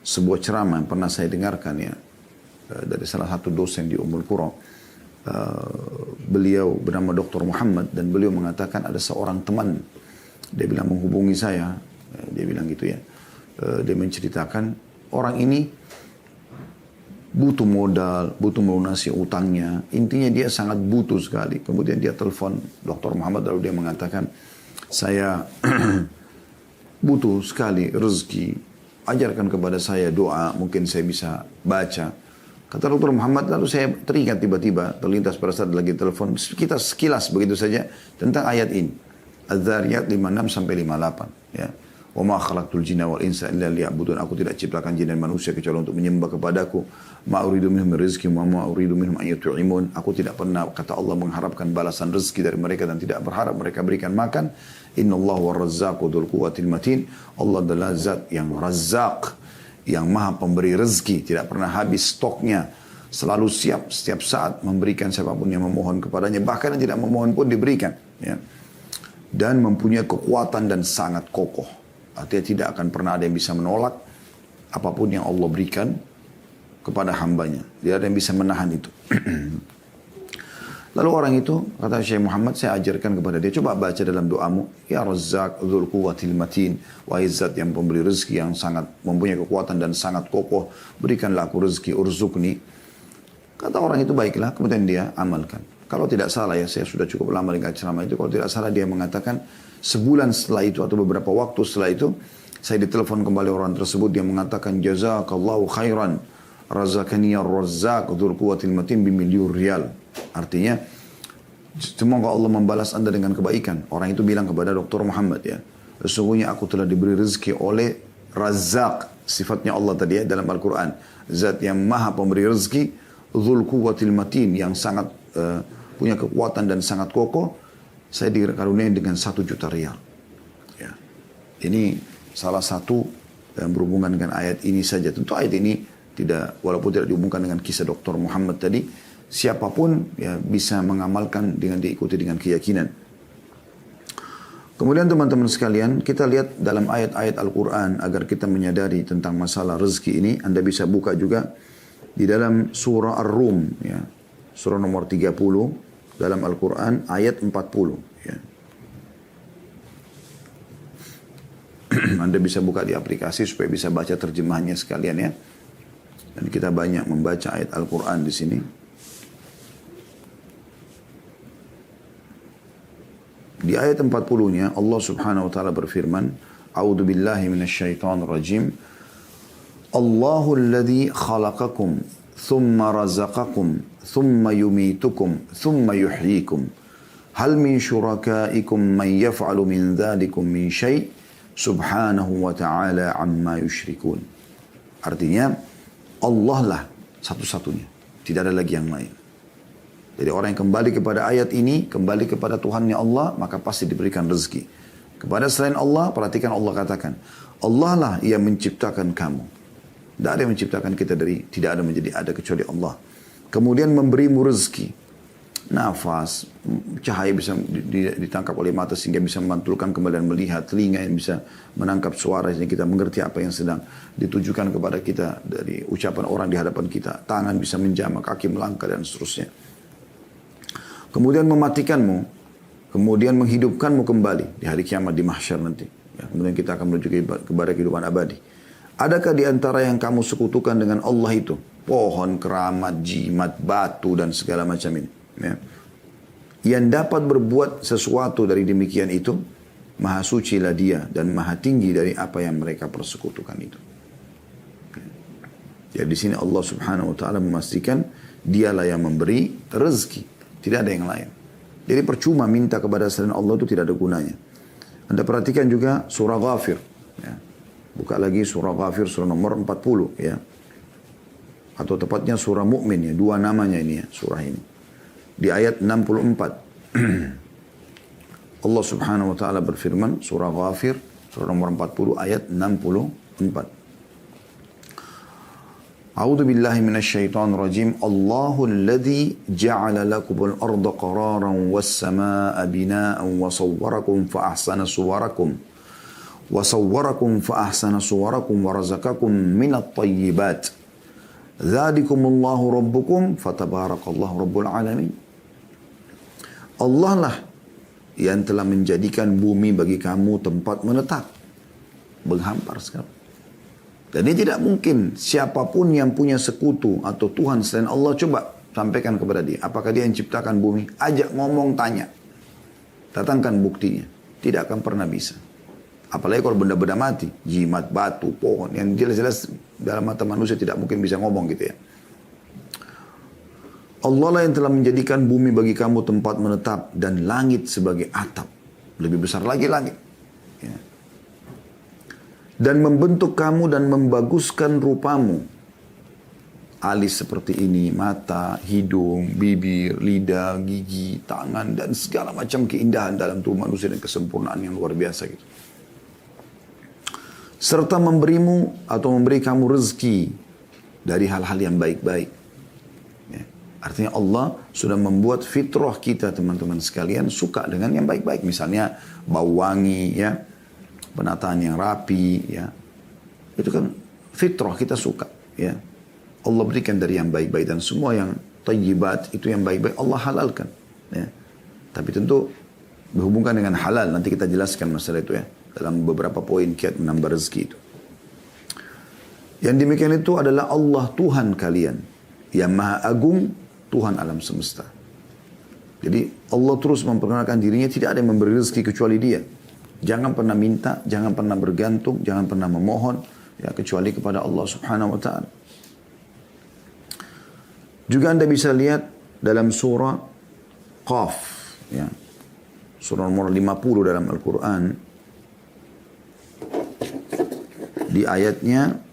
sebuah ceramah yang pernah saya dengarkan ya dari salah satu dosen di Ummul Qura. Beliau bernama Dr. Muhammad dan beliau mengatakan ada seorang teman, dia bilang menghubungi saya, dia bilang gitu ya, dia menceritakan orang ini butuh modal, butuh melunasi utangnya, intinya dia sangat butuh sekali. Kemudian dia telepon Dr. Muhammad lalu dia mengatakan, saya butuh sekali rezeki, ajarkan kepada saya doa, mungkin saya bisa baca. Kata Dr. Muhammad, lalu saya teringat tiba-tiba, terlintas pada saat lagi telepon, kita sekilas begitu saja tentang ayat ini. Az-Zariyat 56 sampai 58. Ya. Wa ma khalaqtul jinna wal insa illa liya'budun. Aku tidak ciptakan jin dan manusia kecuali untuk menyembah kepadaku. Ma uridu minhum rizqi wa ma uridu minhum an yut'imun. Aku tidak pernah, kata Allah, mengharapkan balasan rezeki dari mereka dan tidak berharap mereka berikan makan. Innallaha war-razzaqu dzul quwwatil matin. Allah adalah zat yang Razzaq, yang maha pemberi rezeki, tidak pernah habis stoknya, selalu siap setiap saat memberikan siapapun yang memohon kepadanya, bahkan yang tidak memohon pun diberikan, ya. Dan mempunyai kekuatan dan sangat kokoh, artinya tidak akan pernah ada yang bisa menolak apapun yang Allah berikan kepada hambanya, tidak ada yang bisa menahan itu. Lalu orang itu, kata Syekh Muhammad, saya ajarkan kepada dia, coba baca dalam doamu, ya Razzaq dzul quwwatil matin, wahai zat yang pemberi rezeki yang sangat mempunyai kekuatan dan sangat kokoh, berikanlah aku rezeki, urzukni. Kata orang itu, baiklah, kemudian dia amalkan. Kalau tidak salah ya, saya sudah cukup lama dengan ceramah itu, kalau tidak salah dia mengatakan, sebulan setelah itu atau beberapa waktu setelah itu, saya ditelepon kembali orang tersebut, dia mengatakan, jazakallahu khairan, razaqani ar-razzaq dzul quwwatil matin bimilyar riyal. Artinya, semoga Allah membalas Anda dengan kebaikan. Orang itu bilang kepada Dr. Muhammad ya, sesungguhnya aku telah diberi rezeki oleh Razzaq, sifatnya Allah tadi ya dalam Al-Quran. Zat yang maha pemberi rezeki, dzul quwwatil matin, yang sangat punya kekuatan dan sangat kokoh. Saya dikaruniai dengan 1 juta riyal. Ya. Ini salah satu yang berhubungan dengan ayat ini saja. Tentu ayat ini tidak, walaupun tidak dihubungkan dengan kisah Dr. Muhammad tadi, siapapun ya bisa mengamalkan dengan diikuti dengan keyakinan. Kemudian teman-teman sekalian, kita lihat dalam ayat-ayat Al-Quran agar kita menyadari tentang masalah rezeki ini. Anda bisa buka juga di dalam surah Ar-Rum, ya, surah nomor 30 dalam Al-Quran ayat 40. Ya. Anda bisa buka di aplikasi supaya bisa baca terjemahnya sekalian ya. Dan kita banyak membaca ayat Al-Quran di sini. Di ayat 40-nya Allah Subhanahu wa taala berfirman, A'udzu billahi minasyaitonir rajim. Allahu alladzi khalaqakum thumma razaqakum thumma yumitukum thumma yuhyikum. Hal min syurakaikum man yaf'alu min dzalikum min syai' subhanahu wa ta'ala amma yusyrikun. Artinya Allah lah satu-satunya, tidak ada lagi yang lain. Jadi orang yang kembali kepada ayat ini, kembali kepada Tuhannya Allah, maka pasti diberikan rezeki. Kepada selain Allah, perhatikan Allah katakan, Allah lah yang menciptakan kamu. Tidak ada yang menciptakan kita dari tidak ada menjadi ada kecuali Allah. Kemudian memberimu rezeki, nafas, cahaya bisa ditangkap oleh mata sehingga bisa memantulkan kembali dan melihat, telinga yang bisa menangkap suara sehingga kita mengerti apa yang sedang ditujukan kepada kita dari ucapan orang di hadapan kita. Tangan bisa menjamah, kaki melangkah dan seterusnya. Kemudian mematikanmu, kemudian menghidupkanmu kembali di hari kiamat di mahsyar nanti. Ya, kemudian kita akan menuju kepada kehidupan abadi. Adakah di antara yang kamu sekutukan dengan Allah itu? Pohon, keramat, jimat, batu, dan segala macam ini. Ya. Yang dapat berbuat sesuatu dari demikian itu, maha suci lah dia dan maha tinggi dari apa yang mereka persekutukan itu. Ya. Jadi di sini Allah Subhanahu wa taala memastikan dialah yang memberi rezeki. Tidak ada yang lain. Jadi percuma minta kepada selain Allah itu tidak ada gunanya. Anda perhatikan juga surah Ghafir. Ya. Buka lagi surah Ghafir, surah nomor 40. Ya. Atau tepatnya surah Mu'min. Ya. 2 namanya ini ya, surah ini. Di ayat 64. Allah Subhanahu wa ta'ala berfirman, surah Ghafir, surah nomor 40, ayat 64. A'udzu billahi minasyaitonir rajim. Allahul ladzi ja'ala lakumul arda qararan was samaa'a binaa'an wa sawwarakum fa ahsana suwarakum wa sawwarakum fa ahsana suwarakum wa razaqakum minat thayyibat. Dzalikumullahu rabbukum fatabarakallahu rabbul alamin. Allah lah yang telah menjadikan bumi bagi kamu tempat menetap. Menghampar sekarang. Dan ini tidak mungkin siapapun yang punya sekutu atau Tuhan selain Allah, coba sampaikan kepada dia. Apakah dia yang ciptakan bumi? Ajak ngomong, tanya. Datangkan buktinya. Tidak akan pernah bisa. Apalagi kalau benda-benda mati. Jimat, batu, pohon. Yang jelas-jelas dalam mata manusia tidak mungkin bisa ngomong gitu ya. Allah lah yang telah menjadikan bumi bagi kamu tempat menetap. Dan langit sebagai atap. Lebih besar lagi langit. Ya. Dan membentuk kamu dan membaguskan rupamu. Alis seperti ini, mata, hidung, bibir, lidah, gigi, tangan, dan segala macam keindahan dalam tubuh manusia dan kesempurnaan yang luar biasa gitu. Serta memberimu atau memberi kamu rezeki dari hal-hal yang baik-baik. Ya. Artinya Allah sudah membuat fitrah kita teman-teman sekalian suka dengan yang baik-baik. Misalnya bau wangi ya. Penataan yang rapi, ya, itu kan fitrah kita suka, ya. Allah berikan dari yang baik-baik dan semua yang thayyibat itu yang baik-baik Allah halalkan, ya. Tapi tentu berhubungan dengan halal, nanti kita jelaskan masalah itu ya dalam beberapa poin kiat menambah rezeki itu. Yang demikian itu adalah Allah Tuhan kalian yang Maha Agung, Tuhan alam semesta. Jadi Allah terus memperkenalkan dirinya, tidak ada yang memberi rezeki kecuali Dia. Jangan pernah minta, jangan pernah bergantung, jangan pernah memohon, ya, kecuali kepada Allah Subhanahu wa Ta'ala. Juga Anda bisa lihat dalam surah Qaf, ya, surah nomor 50 dalam Al-Quran, di ayatnya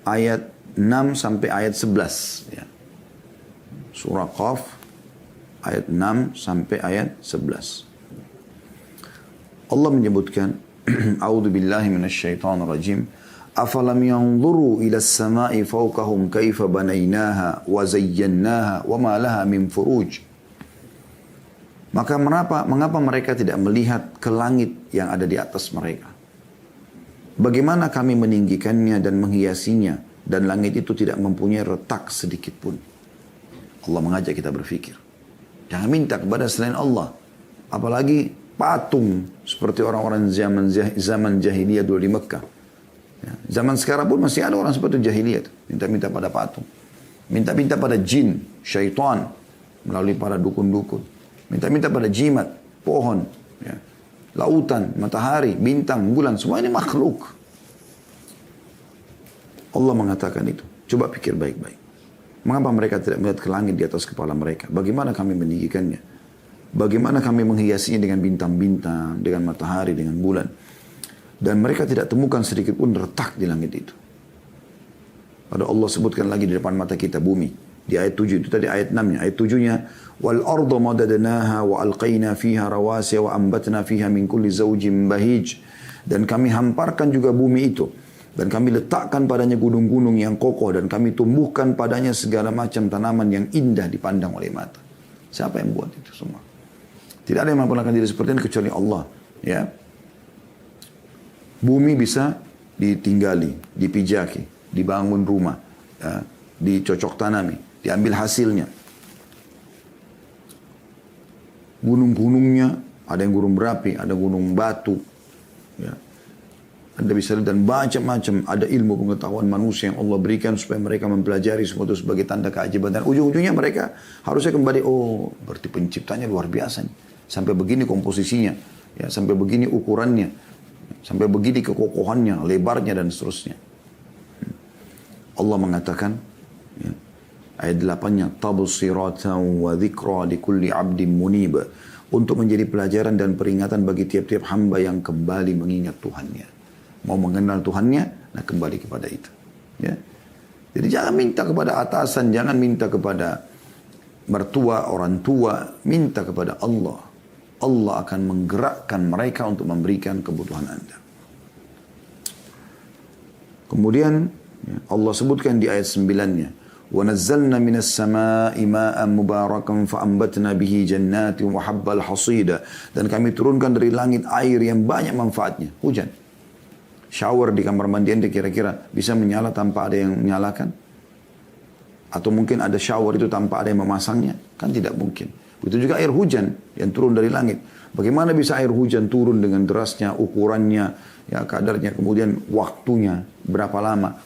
ayat 6 sampai ayat 11, ya. Surah Qaf ayat 6 sampai ayat 11. Allah menyebutkan, A'udzu billahi minasyaitonir rajim. Afalam yanzuru ila as-sama'i fawqahum kaifa banaynaha wa zayyannaha wa ma laha min furuj. Maka mengapa mereka tidak melihat ke langit yang ada di atas mereka? Bagaimana kami meninggikannya dan menghiasinya, dan langit itu tidak mempunyai retak sedikit pun. Allah mengajak kita berpikir. Jangan minta kepada selain Allah. Apalagi patung seperti orang-orang zaman jahiliyah dulu di Mekah. Ya, zaman sekarang pun masih ada orang seperti jahiliyah. Minta-minta pada patung. Minta-minta pada jin, syaitan. Melalui para dukun-dukun. Minta-minta pada jimat, pohon, ya, lautan, matahari, bintang, bulan. Semua ini makhluk. Allah mengatakan itu. Coba pikir baik-baik. Mengapa mereka tidak melihat ke langit di atas kepala mereka? Bagaimana kami meninggikannya? Bagaimana kami menghiasinya dengan bintang-bintang, dengan matahari, dengan bulan. Dan mereka tidak temukan sedikit pun retak di langit itu. Pada Allah sebutkan lagi di depan mata kita bumi. Di ayat 7 itu tadi ayat 6-nya. Ayat 7-nya, wal arda madadnaha wa alqaina fiha rawasiya wa ambatna fiha min kulli zawjin bahij. Dan kami hamparkan juga bumi itu. Dan kami letakkan padanya gunung-gunung yang kokoh. Dan kami tumbuhkan padanya segala macam tanaman yang indah dipandang oleh mata. Siapa yang buat itu semua? Tidak ada yang memperlakukan diri seperti ini kecuali Allah. Ya. Bumi bisa ditinggali, dipijaki, dibangun rumah, ya, dicocok tanami, diambil hasilnya. Gunung-gunungnya, ada yang gunung berapi, ada gunung batu. Ya. Anda bisa lihat dan macam-macam ada ilmu pengetahuan manusia yang Allah berikan supaya mereka mempelajari semua itu sebagai tanda keajaiban. Dan ujung-ujungnya mereka harusnya kembali, oh berarti penciptanya luar biasa nih. Sampai begini komposisinya, ya, sampai begini ukurannya, sampai begini kekokohannya, lebarnya dan seterusnya. Allah mengatakan, ya, ayat 8-nya, tabsiratan wa dzikra likulli 'abdin munib, untuk menjadi pelajaran dan peringatan bagi tiap-tiap hamba yang kembali mengingat Tuhannya. Mau mengenal Tuhannya, nah kembali kepada itu. Ya. Jadi jangan minta kepada atasan, jangan minta kepada mertua, orang tua, minta kepada Allah. Allah akan menggerakkan mereka untuk memberikan kebutuhan Anda. Kemudian Allah sebutkan di ayat 9-nya, وَنَزَّلْنَا مِنَ السَّمَاءِ مَاءً مُبَارَكًا فَأَنْبَتْنَا بِهِ جَنَّاتٍ وَحَبَّ الْحَصِيدَ. Dan kami turunkan dari langit air yang banyak manfaatnya, hujan. shower di kamar mandi Anda kira-kira bisa menyala tanpa ada yang menyalakan? Atau mungkin ada shower itu tanpa ada yang memasangnya? Kan tidak mungkin. Begitu juga air hujan yang turun dari langit. Bagaimana bisa air hujan turun dengan derasnya, ukurannya, ya kadarnya, kemudian waktunya, berapa lama?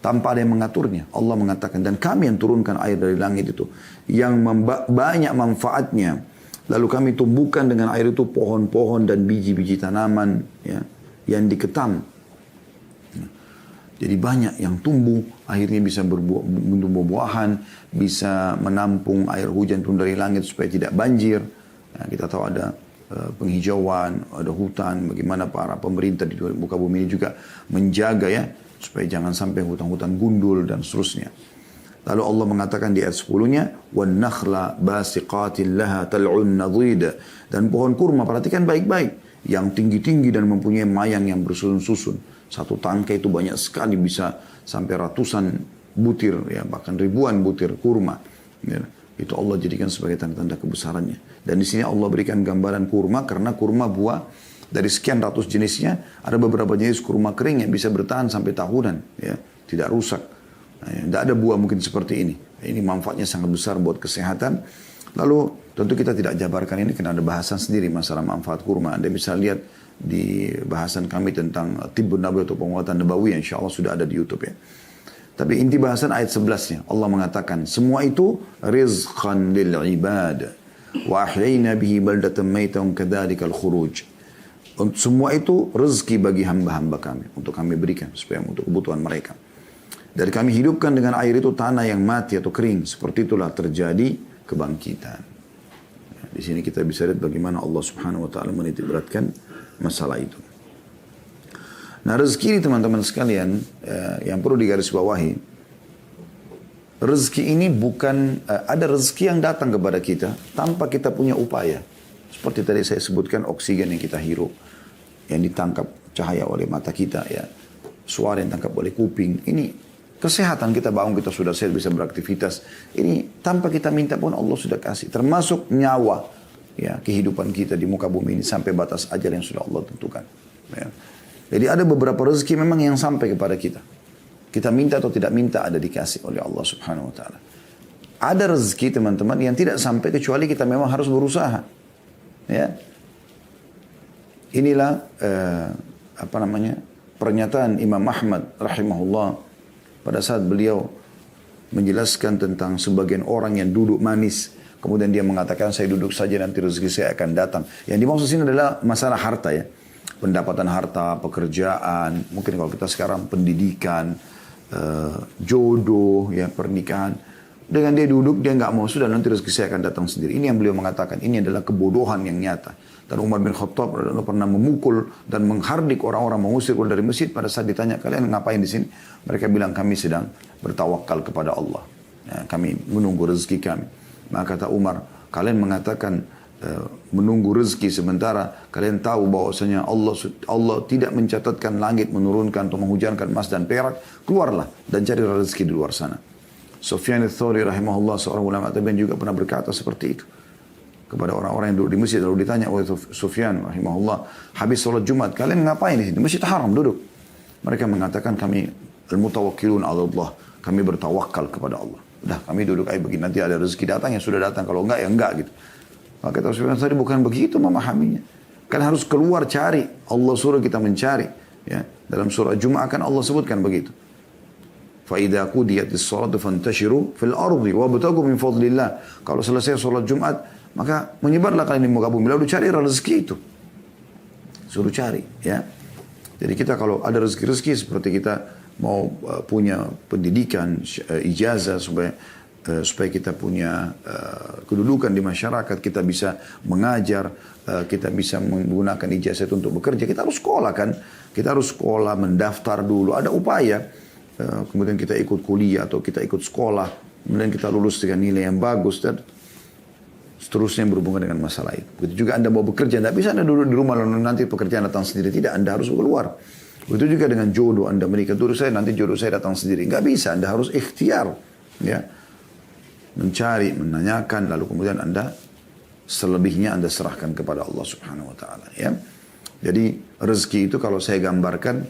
Tanpa ada yang mengaturnya. Allah mengatakan, dan kami yang turunkan air dari langit itu. Yang banyak manfaatnya. Lalu kami tumbuhkan dengan air itu pohon-pohon dan biji-biji tanaman ya, yang diketam. Jadi banyak yang tumbuh, akhirnya bisa buah-buahan, bisa menampung air hujan turun dari langit supaya tidak banjir. Nah, kita tahu ada penghijauan, ada hutan, bagaimana para pemerintah di muka bumi ini juga menjaga ya, supaya jangan sampai hutan-hutan gundul dan seterusnya. Lalu Allah mengatakan di ayat 10-nya, وَالنَّخْلَ بَاسِقَاتٍ لَهَا تَلْعُنْ نَضِيدَ. Dan pohon kurma, perhatikan baik-baik, yang tinggi-tinggi dan mempunyai mayang yang bersusun-susun. Satu tangkai itu banyak sekali, bisa sampai ratusan butir, ya, bahkan ribuan butir kurma. Ya, itu Allah jadikan sebagai tanda-tanda kebesarannya. Dan di sini Allah berikan gambaran kurma, karena kurma buah dari sekian ratus jenisnya, ada beberapa jenis kurma kering yang bisa bertahan sampai tahunan, ya, tidak rusak. Tidak ada buah mungkin seperti ini. Ini manfaatnya sangat besar buat kesehatan. Lalu tentu kita tidak jabarkan ini karena ada bahasan sendiri masalah manfaat kurma. Anda bisa lihat di bahasan kami tentang Tibbun Nabawi atau penguatan Nabawi, insya Allah sudah ada di YouTube ya. Tapi inti bahasan ayat 11-nya, Allah mengatakan semua itu rizqan lil ibad wa ahyayna bihi baldatan maytan kadzalikal khuruj. Semua itu rezeki bagi hamba-hamba kami untuk kami berikan supaya untuk kebutuhan mereka. Dan kami hidupkan dengan air itu tanah yang mati atau kering. Seperti itulah terjadi kebangkitan. Di sini kita bisa lihat bagaimana Allah Subhanahu wa taala menitik beratkan masalah itu. Nah, rezeki ini teman-teman sekalian yang perlu digarisbawahi. Rezeki ini bukan ada rezeki yang datang kepada kita tanpa kita punya upaya. Seperti tadi saya sebutkan oksigen yang kita hirup, yang ditangkap cahaya oleh mata kita ya. Suara yang ditangkap oleh kuping. Ini kesehatan kita, bangun kita sudah sehat bisa beraktivitas. Ini tanpa kita minta pun Allah sudah kasih. Termasuk nyawa, ya, kehidupan kita di muka bumi ini sampai batas ajal yang sudah Allah tentukan. Ya. Jadi ada beberapa rezeki memang yang sampai kepada kita. Kita minta atau tidak minta ada dikasih oleh Allah Subhanahu Wa Taala. Ada rezeki teman-teman yang tidak sampai kecuali kita memang harus berusaha. Ya. Inilah pernyataan Imam Ahmad rahimahullah. Pada saat beliau menjelaskan tentang sebagian orang yang duduk manis. Kemudian dia mengatakan saya duduk saja nanti rezeki saya akan datang. Yang dimaksud sini adalah masalah harta ya. Pendapatan harta, pekerjaan. Mungkin kalau kita sekarang pendidikan, jodoh, ya pernikahan. Dengan dia duduk dia nggak mau, sudah nanti rezeki saya akan datang sendiri. Ini yang beliau mengatakan. Ini adalah kebodohan yang nyata. Dan Umar bin Khattab pernah memukul dan menghardik orang-orang, mengusir dari masjid. Pada saat ditanya, kalian ngapain di sini? Mereka bilang, kami sedang bertawakal kepada Allah. Ya, kami menunggu rezeki kami. Maka kata Umar, kalian mengatakan menunggu rezeki sementara kalian tahu bahwasanya Allah tidak mencatatkan langit menurunkan atau menghujankan emas dan perak. Keluarlah dan cari rezeki di luar sana. Sufyan ats-Tsauri rahimahullah, seorang ulama tabi'in, juga pernah berkata seperti itu kepada orang-orang yang duduk di masjid. Lalu ditanya oleh Sufyan rahimahullah, habis sholat Jumat, kalian ngapain di sini? Masjid Haram duduk. Mereka mengatakan kami al-mutawakkilun ala Allah, kami bertawakal kepada Allah. Udah kami duduk aja begini, nanti ada rezeki datang ya sudah datang, kalau enggak ya enggak gitu. Maka kata Sufyan tadi bukan begitu memahaminya. Kan harus keluar cari. Allah suruh kita mencari. Ya, dalam surah Jum'ah kan Allah sebutkan begitu. فَإِذَا قُضِيَتِ الصَّلَاةُ فَانْتَشِرُوا فِي الْأَرْضِ وَابْتَغُوا مِنْ فَضْلِ اللَّهِ. Kalau selesai sholat Jumat, maka menyebarlah kalian di muka bumi, lalu cari rezeki itu. Suruh cari, ya. Jadi kita kalau ada rezeki-rezeki seperti kita mau punya pendidikan, ijazah supaya kita punya kedudukan di masyarakat, kita bisa mengajar, kita bisa menggunakan ijazah itu untuk bekerja, kita harus sekolah kan. Kita harus sekolah, mendaftar dulu, ada upaya. Kemudian kita ikut kuliah atau kita ikut sekolah, kemudian kita lulus dengan nilai yang bagus dan seterusnya yang berhubungan dengan masalah itu. Begitu juga Anda mau bekerja, tidak bisa Anda duduk di rumah lalu nanti pekerjaan datang sendiri. Tidak, Anda harus keluar. Begitu juga dengan jodoh, Anda menikah dulu saya, nanti jodoh saya datang sendiri. Nggak bisa, Anda harus ikhtiar. Ya. Mencari, menanyakan, lalu kemudian Anda selebihnya Anda serahkan kepada Allah Subhanahu Wa Taala. Ya. Jadi rezeki itu kalau saya gambarkan,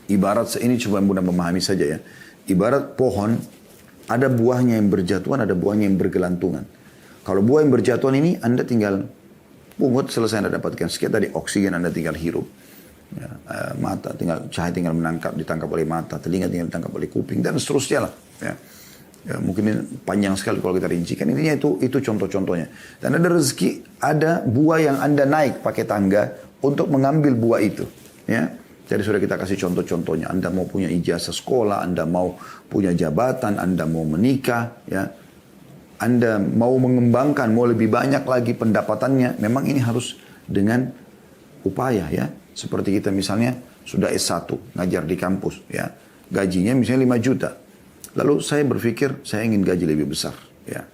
Ibarat ini coba mudah memahami saja ya. Ibarat pohon, ada buahnya yang berjatuhan, ada buahnya yang bergelantungan. Kalau buah yang berjatuhan ini Anda tinggal pungut, selesai Anda dapatkan. Sekian tadi oksigen Anda tinggal hirup. Ya, mata tinggal cahaya tinggal ditangkap oleh mata, telinga tinggal ditangkap oleh kuping dan seterusnya lah. Ya. Ya, mungkin ini panjang sekali kalau kita rincikan. Intinya itu contoh-contohnya. Dan ada rezeki, ada buah yang Anda naik pakai tangga untuk mengambil buah itu. Ya. Jadi sudah kita kasih contoh-contohnya. Anda mau punya ijazah sekolah, Anda mau punya jabatan, Anda mau menikah, ya. Anda mau mengembangkan, mau lebih banyak lagi pendapatannya, memang ini harus dengan upaya ya. Seperti kita misalnya sudah S1, ngajar di kampus ya. Gajinya misalnya 5 juta. Lalu saya berpikir saya ingin gaji lebih besar ya.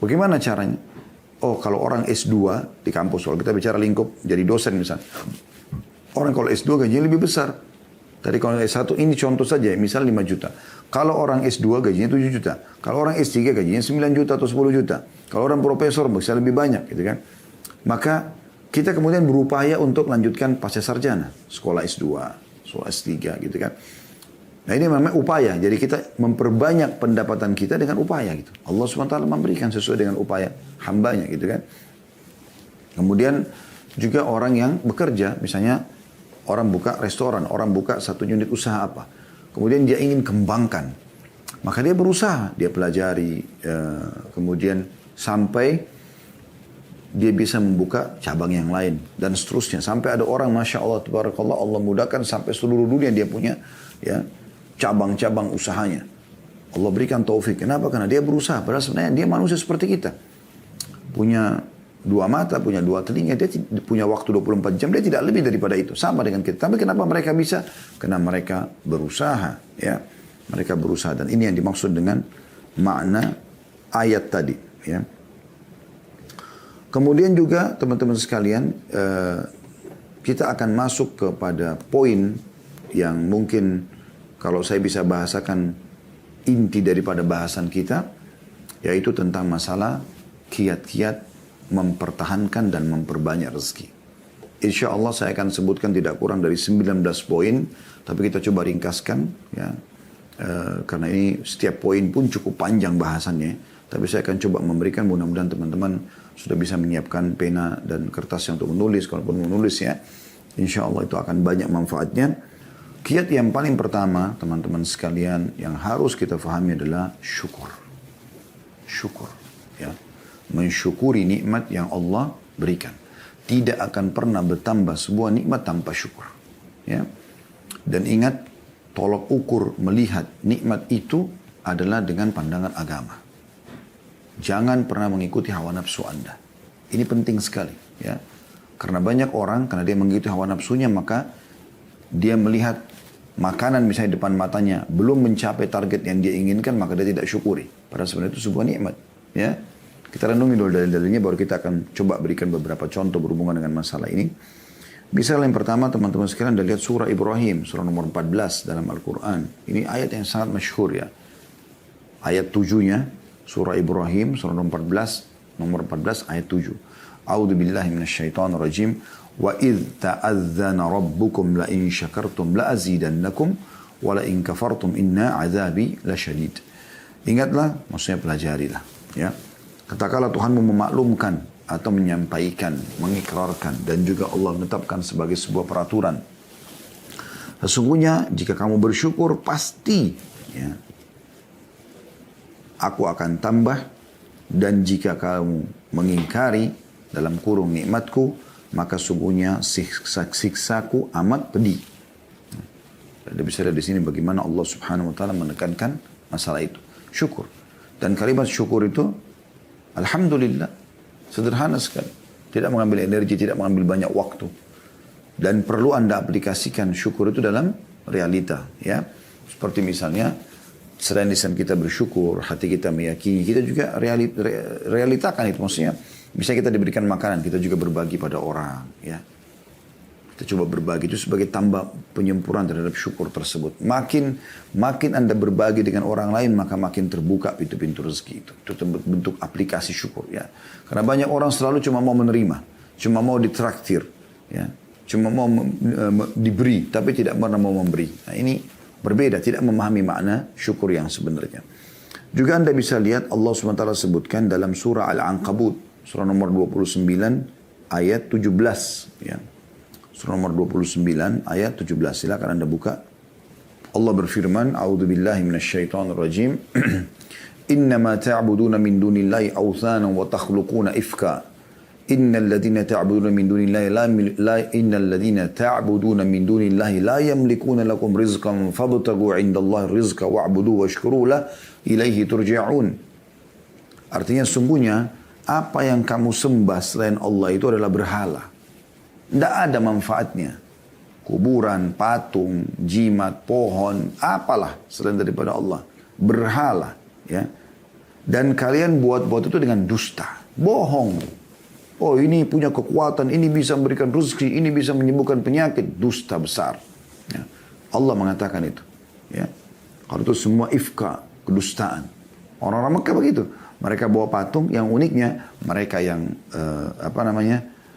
Bagaimana caranya? Oh, kalau orang S2 di kampus, kalau kita bicara lingkup jadi dosen misalnya. Orang kalau S2 gajinya lebih besar. Tadi kalau S1 ini contoh saja, misal 5 juta. Kalau orang S2 gajinya 7 juta. Kalau orang S3 gajinya 9 juta atau 10 juta. Kalau orang profesor bisa lebih banyak gitu kan. Maka kita kemudian berupaya untuk lanjutkan pasca sarjana. Sekolah S2, sekolah S3 gitu kan. Nah ini memang upaya. Jadi kita memperbanyak pendapatan kita dengan upaya gitu. Allah SWT memberikan sesuai dengan upaya hambanya gitu kan. Kemudian juga orang yang bekerja, misalnya orang buka restoran, orang buka satu unit usaha apa. Kemudian dia ingin kembangkan. Maka dia berusaha, dia pelajari, kemudian sampai dia bisa membuka cabang yang lain. Dan seterusnya. Sampai ada orang, Masya Allah, Tabarakallah, Allah mudahkan sampai seluruh dunia dia punya ya cabang-cabang usahanya. Allah berikan taufik. Kenapa? Karena dia berusaha. Padahal sebenarnya dia manusia seperti kita. Punya 2 mata, punya 2 telinga, dia punya waktu 24 jam, dia tidak lebih daripada itu. Sama dengan kita. Tapi kenapa mereka bisa? Karena mereka berusaha. Ya. Mereka berusaha. Dan ini yang dimaksud dengan makna ayat tadi. Ya. Kemudian juga teman-teman sekalian, kita akan masuk kepada poin yang mungkin kalau saya bisa bahasakan inti daripada bahasan kita, yaitu tentang masalah kiat-kiat mempertahankan dan memperbanyak rezeki. Insya Allah saya akan sebutkan tidak kurang dari 19 poin, tapi kita coba ringkaskan ya, karena ini setiap poin pun cukup panjang bahasannya. Tapi saya akan coba memberikan, mudah-mudahan teman-teman sudah bisa menyiapkan pena dan kertas yang untuk menulis, kalaupun menulis ya. Insya Allah itu akan banyak manfaatnya. Kiat yang paling pertama teman-teman sekalian yang harus kita fahami adalah syukur. Syukur ya. Mensyukuri nikmat yang Allah berikan. Tidak akan pernah bertambah sebuah nikmat tanpa syukur. Ya. Dan ingat, tolok ukur melihat nikmat itu adalah dengan pandangan agama. Jangan pernah mengikuti hawa nafsu Anda. Ini penting sekali. Ya. Karena banyak orang, karena dia mengikuti hawa nafsunya, maka dia melihat makanan misalnya depan matanya belum mencapai target yang dia inginkan, maka dia tidak syukuri. Padahal sebenarnya itu sebuah nikmat. Ya. Kita renungi dulu dalil-dalilnya, baru kita akan coba berikan beberapa contoh berhubungan dengan masalah ini. Misalnya yang pertama, teman-teman sekalian, Anda lihat surah Ibrahim, surah nomor 14 dalam Al-Quran. Ini ayat yang sangat masyhur ya. Ayat 7-nya, surah Ibrahim, surah nomor 14 ayat 7. A'udzu billahi minasyaitonir rajim. Wa idh ta'adzana rabbukum la in syakartum la azidannakum wa la in kafartum inna azabi lasyadid. Ingatlah, maksudnya pelajarilah, ya. Katakanlah Tuhanmu memaklumkan atau menyampaikan, mengikrarkan, dan juga Allah menetapkan sebagai sebuah peraturan. Sesungguhnya jika kamu bersyukur pasti ya, aku akan tambah, dan jika kamu mengingkari dalam kurung nikmatku, maka sungguhnya siksaku amat pedih. Anda bisa lihat di sini bagaimana Allah Subhanahu wa taala menekankan masalah itu. Syukur. Dan kalimat syukur itu alhamdulillah, sederhana sekali. Tidak mengambil energi, tidak mengambil banyak waktu. Dan perlu Anda aplikasikan syukur itu dalam realita. Ya. Seperti misalnya, selain lisan kita bersyukur, hati kita meyakini, kita juga realitakan itu. Maksudnya, bisa kita diberikan makanan, kita juga berbagi pada orang. Ya. Kita coba berbagi, itu sebagai tambah penyempurnaan terhadap syukur tersebut. Makin Anda berbagi dengan orang lain, maka makin terbuka pintu-pintu rezeki itu. Itu bentuk aplikasi syukur. Ya. Karena banyak orang selalu cuma mau menerima, cuma mau ditraktir. Ya. cuma mau diberi, tapi tidak pernah mau memberi. Nah ini berbeda, tidak memahami makna syukur yang sebenarnya. Juga Anda bisa lihat Allah SWT sebutkan dalam surah Al-Ankabut, surah nomor 29 ayat 17. Ya. Surah nomor 29 ayat 17. Silakan Anda buka. Allah berfirman, A'udzubillahi minasyaitonirrajim. Innama ta'buduna min dunillahi awthana wa takhluquna ifka. Innal ladhina ta'buduna min dunillahi innal ladhina ta'buduna min dunillahi la yamlikuna lakum rizqan fabtagu 'indallahi rizqa wa'budu washkuru lah ilaihi turja'un. Artinya sungguhnya apa yang kamu sembah selain Allah itu adalah berhala. Tidak ada manfaatnya. Kuburan, patung, jimat, pohon, apalah selain daripada Allah. Berhala. Ya. Dan kalian buat-buat itu dengan dusta. Bohong. Oh ini punya kekuatan, ini bisa memberikan rezeki, ini bisa menyembuhkan penyakit. Dusta besar. Ya. Allah mengatakan itu. Ya. Kalau itu semua ifka, kedustaan. Orang-orang Mekah begitu. Mereka bawa patung, yang uniknya mereka yang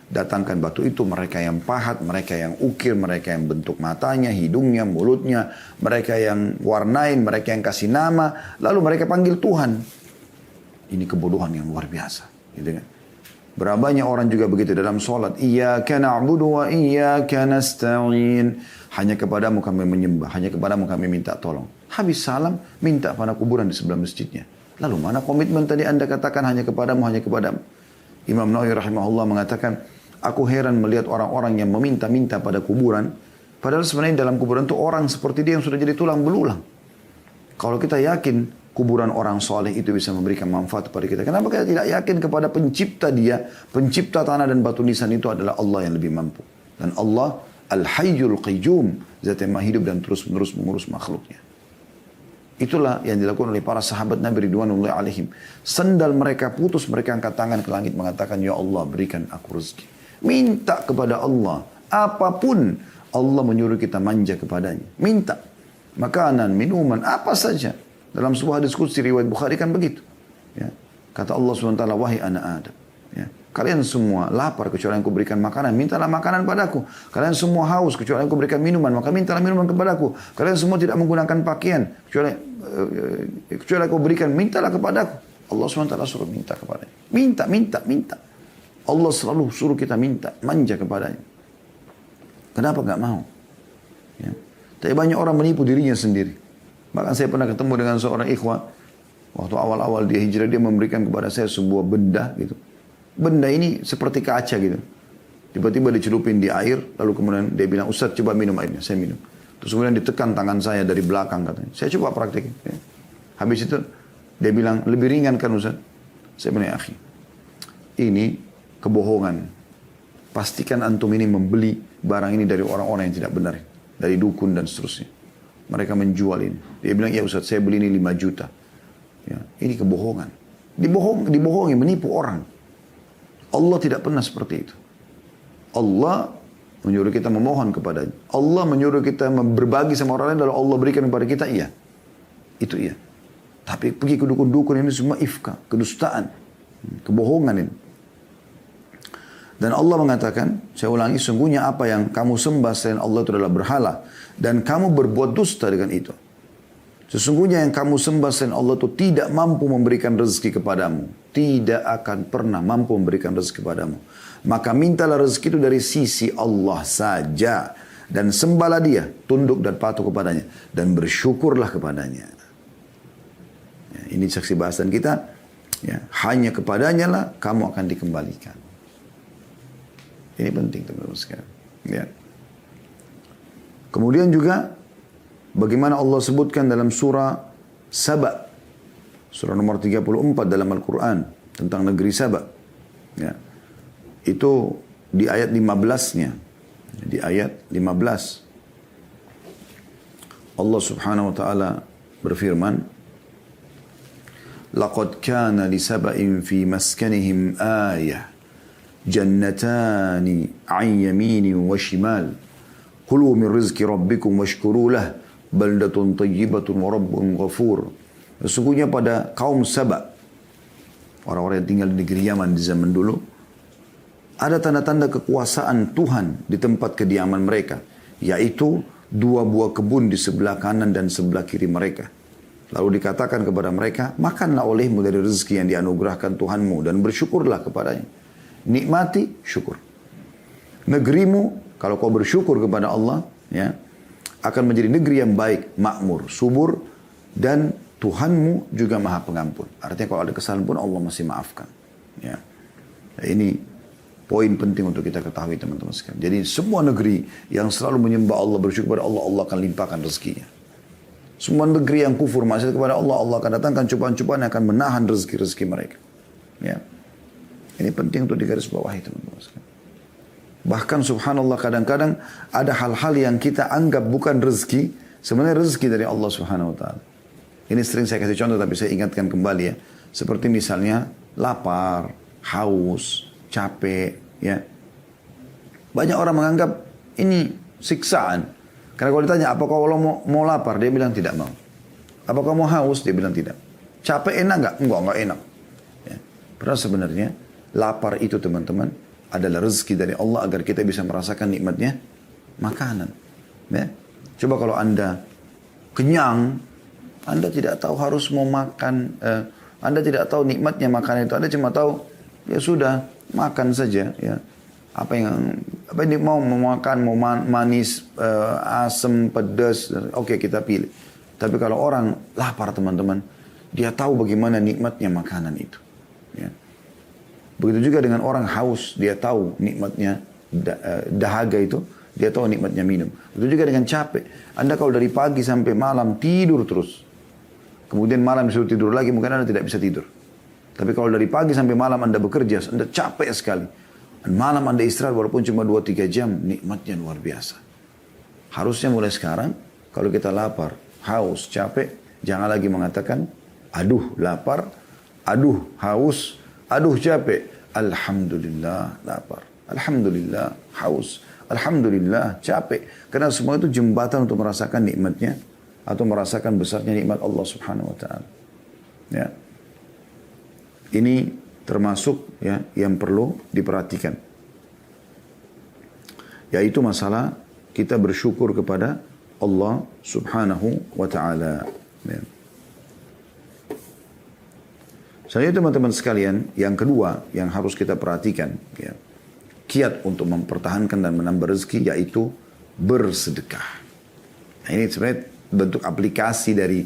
datangkan batu itu, mereka yang pahat, mereka yang ukir, mereka yang bentuk matanya, hidungnya, mulutnya, mereka yang warnain, mereka yang kasih nama, lalu mereka panggil Tuhan. Ini kebodohan yang luar biasa. Gitu kan? Berapa banyak orang juga begitu dalam sholat. Iyyaka na'budu wa iyyaka nasta'in. Hanya kepadamu kami menyembah, hanya kepadamu kami minta tolong. Habis salam, minta pada kuburan di sebelah masjidnya. Lalu mana komitmen tadi Anda katakan hanya kepadamu, hanya kepadamu. Imam Nawawi rahimahullah mengatakan, aku heran melihat orang-orang yang meminta-minta pada kuburan. Padahal sebenarnya dalam kuburan itu orang seperti dia yang sudah jadi tulang belulang. Kalau kita yakin kuburan orang soleh itu bisa memberikan manfaat kepada kita, kenapa kita tidak yakin kepada pencipta dia, pencipta tanah dan batu nisan itu adalah Allah yang lebih mampu. Dan Allah Al-Hayyul Qayyum, zat yang maha hidup dan terus-menerus mengurus makhluknya. Itulah yang dilakukan oleh para sahabat Nabi Ridwanullahi alaihim. Sendal mereka putus, mereka angkat tangan ke langit mengatakan, Ya Allah berikan aku rezeki. Minta kepada Allah. Apapun Allah menyuruh kita manja kepadanya. Minta. Makanan, minuman, apa saja. Dalam sebuah diskusi riwayat Bukhari kan begitu. Ya. Kata Allah SWT, wahai anak Adam. Ya. Kalian semua lapar kecuali yang kuberikan makanan, mintalah makanan padaku. Kalian semua haus kecuali yang kuberikan minuman, maka mintalah minuman kepadaku. Kalian semua tidak menggunakan pakaian kecuali aku berikan, mintalah kepadaku. Allah SWT suruh minta kepadanya. Minta. Allah selalu suruh kita minta, manja kepadanya. Kenapa gak mau? Ya. Tapi banyak orang menipu dirinya sendiri. Bahkan saya pernah ketemu dengan seorang ikhwah. Waktu awal-awal dia hijrah, dia memberikan kepada saya sebuah benda gitu. Benda ini seperti kaca gitu. Tiba-tiba dicelupin di air, lalu kemudian dia bilang, Ustaz coba minum airnya, saya minum. Terus kemudian ditekan tangan saya dari belakang katanya. Saya coba praktekin. Ya. Habis itu dia bilang, lebih ringan kan Ustaz? Saya bilang, akhi, ini kebohongan. Pastikan antum ini membeli barang ini dari orang-orang yang tidak benar. Dari dukun dan seterusnya. Mereka menjual ini. Dia bilang, ya Ustaz, saya beli ini 5 juta. Ya, ini kebohongan. Dibohongi, menipu orang. Allah tidak pernah seperti itu. Allah menyuruh kita memohon kepadanya. Allah menyuruh kita berbagi sama orang lain, lalu Allah berikan kepada kita, iya. Itu iya. Tapi pergi ke dukun-dukun ini semua ifka, kedustaan, kebohongan ini. Dan Allah mengatakan, saya ulangi, sungguhnya apa yang kamu sembah selain Allah itu adalah berhala. Dan kamu berbuat dusta dengan itu. Sesungguhnya yang kamu sembah selain Allah itu tidak mampu memberikan rezeki kepadamu. Tidak akan pernah mampu memberikan rezeki kepadamu. Maka mintalah rezeki itu dari sisi Allah saja. Dan sembahlah dia, tunduk dan patuh kepadanya. Dan bersyukurlah kepadanya. Ya, ini saksi bahasan kita. Ya, hanya kepadanya lah kamu akan dikembalikan. Ini penting teman-teman sekalian. Ya. Kemudian juga bagaimana Allah sebutkan dalam surah Saba. Surah nomor 34 dalam Al-Quran. Tentang negeri Saba. Ya. Itu di ayat 15-nya. Di ayat 15. Allah subhanahu wa ta'ala berfirman. Laqad kana li saba'in fi maskanihim ayah. Jannatani an yamini wa shimal. Kulu min rizki rabbikum washkuru lah. Baldatun tayyibatun wa rabbun ghafur. Sesungguhnya pada kaum Saba, orang-orang yang tinggal di negeri Yaman di zaman dulu, ada tanda-tanda kekuasaan Tuhan di tempat kediaman mereka, yaitu 2 buah kebun di sebelah kanan dan sebelah kiri mereka. Lalu dikatakan kepada mereka, makanlah olehmu dari rezeki yang dianugerahkan Tuhanmu dan bersyukurlah kepadanya. Nikmati, syukur. Negerimu, kalau kau bersyukur kepada Allah, ya, akan menjadi negeri yang baik, makmur, subur, dan Tuhanmu juga maha pengampun. Artinya kalau ada kesalahan pun Allah masih maafkan. Ya. Nah, ini poin penting untuk kita ketahui teman-teman sekalian. Jadi semua negeri yang selalu menyembah Allah, bersyukur kepada Allah, Allah akan limpahkan rezekinya. Semua negeri yang kufur maksiat kepada Allah, Allah akan datangkan cobaan-cobaan yang akan menahan rezeki-rezeki mereka. Ya. Ini penting untuk digarisbawahi teman-teman sekalian. Bahkan subhanallah kadang-kadang ada hal-hal yang kita anggap bukan rezeki, sebenarnya rezeki dari Allah subhanahu wa ta'ala. Ini sering saya kasih contoh tapi saya ingatkan kembali ya. Seperti misalnya lapar, haus, capek, ya. Banyak orang menganggap ini siksaan. Karena kalau ditanya, apakah Allah mau lapar? Dia bilang tidak mau. Apakah mau haus? Dia bilang tidak. Capek enak nggak? Enggak enak. Ya. Padahal sebenarnya lapar itu teman-teman adalah rezeki dari Allah agar kita bisa merasakan nikmatnya makanan. Ya. Coba kalau Anda kenyang, Anda tidak tahu harus mau makan, Anda tidak tahu nikmatnya makanan itu. Anda cuma tahu, ya sudah, makan saja. Ya. Apa yang mau makan, mau manis, asam, pedas, oke kita pilih. Tapi kalau orang lapar teman-teman, dia tahu bagaimana nikmatnya makanan itu. Ya. Begitu juga dengan orang haus, dia tahu nikmatnya dahaga itu, dia tahu nikmatnya minum. Begitu juga dengan capek. Anda kalau dari pagi sampai malam tidur terus, kemudian malam disuruh tidur lagi, mungkin Anda tidak bisa tidur. Tapi kalau dari pagi sampai malam Anda bekerja, Anda capek sekali. Dan malam Anda istirahat walaupun cuma 2-3 jam, nikmatnya luar biasa. Harusnya mulai sekarang, kalau kita lapar, haus, capek, jangan lagi mengatakan, aduh lapar, aduh haus, aduh capek. Alhamdulillah lapar. Alhamdulillah haus. Alhamdulillah capek. Karena semua itu jembatan untuk merasakan nikmatnya atau merasakan besarnya nikmat Allah subhanahu wa ta'ala. Ya. Ini termasuk ya yang perlu diperhatikan. Yaitu masalah kita bersyukur kepada Allah subhanahu wa ta'ala. Ya. Selanjutnya teman-teman sekalian, yang kedua yang harus kita perhatikan, ya, kiat untuk mempertahankan dan menambah rezeki yaitu bersedekah. Nah, ini sebenarnya bentuk aplikasi dari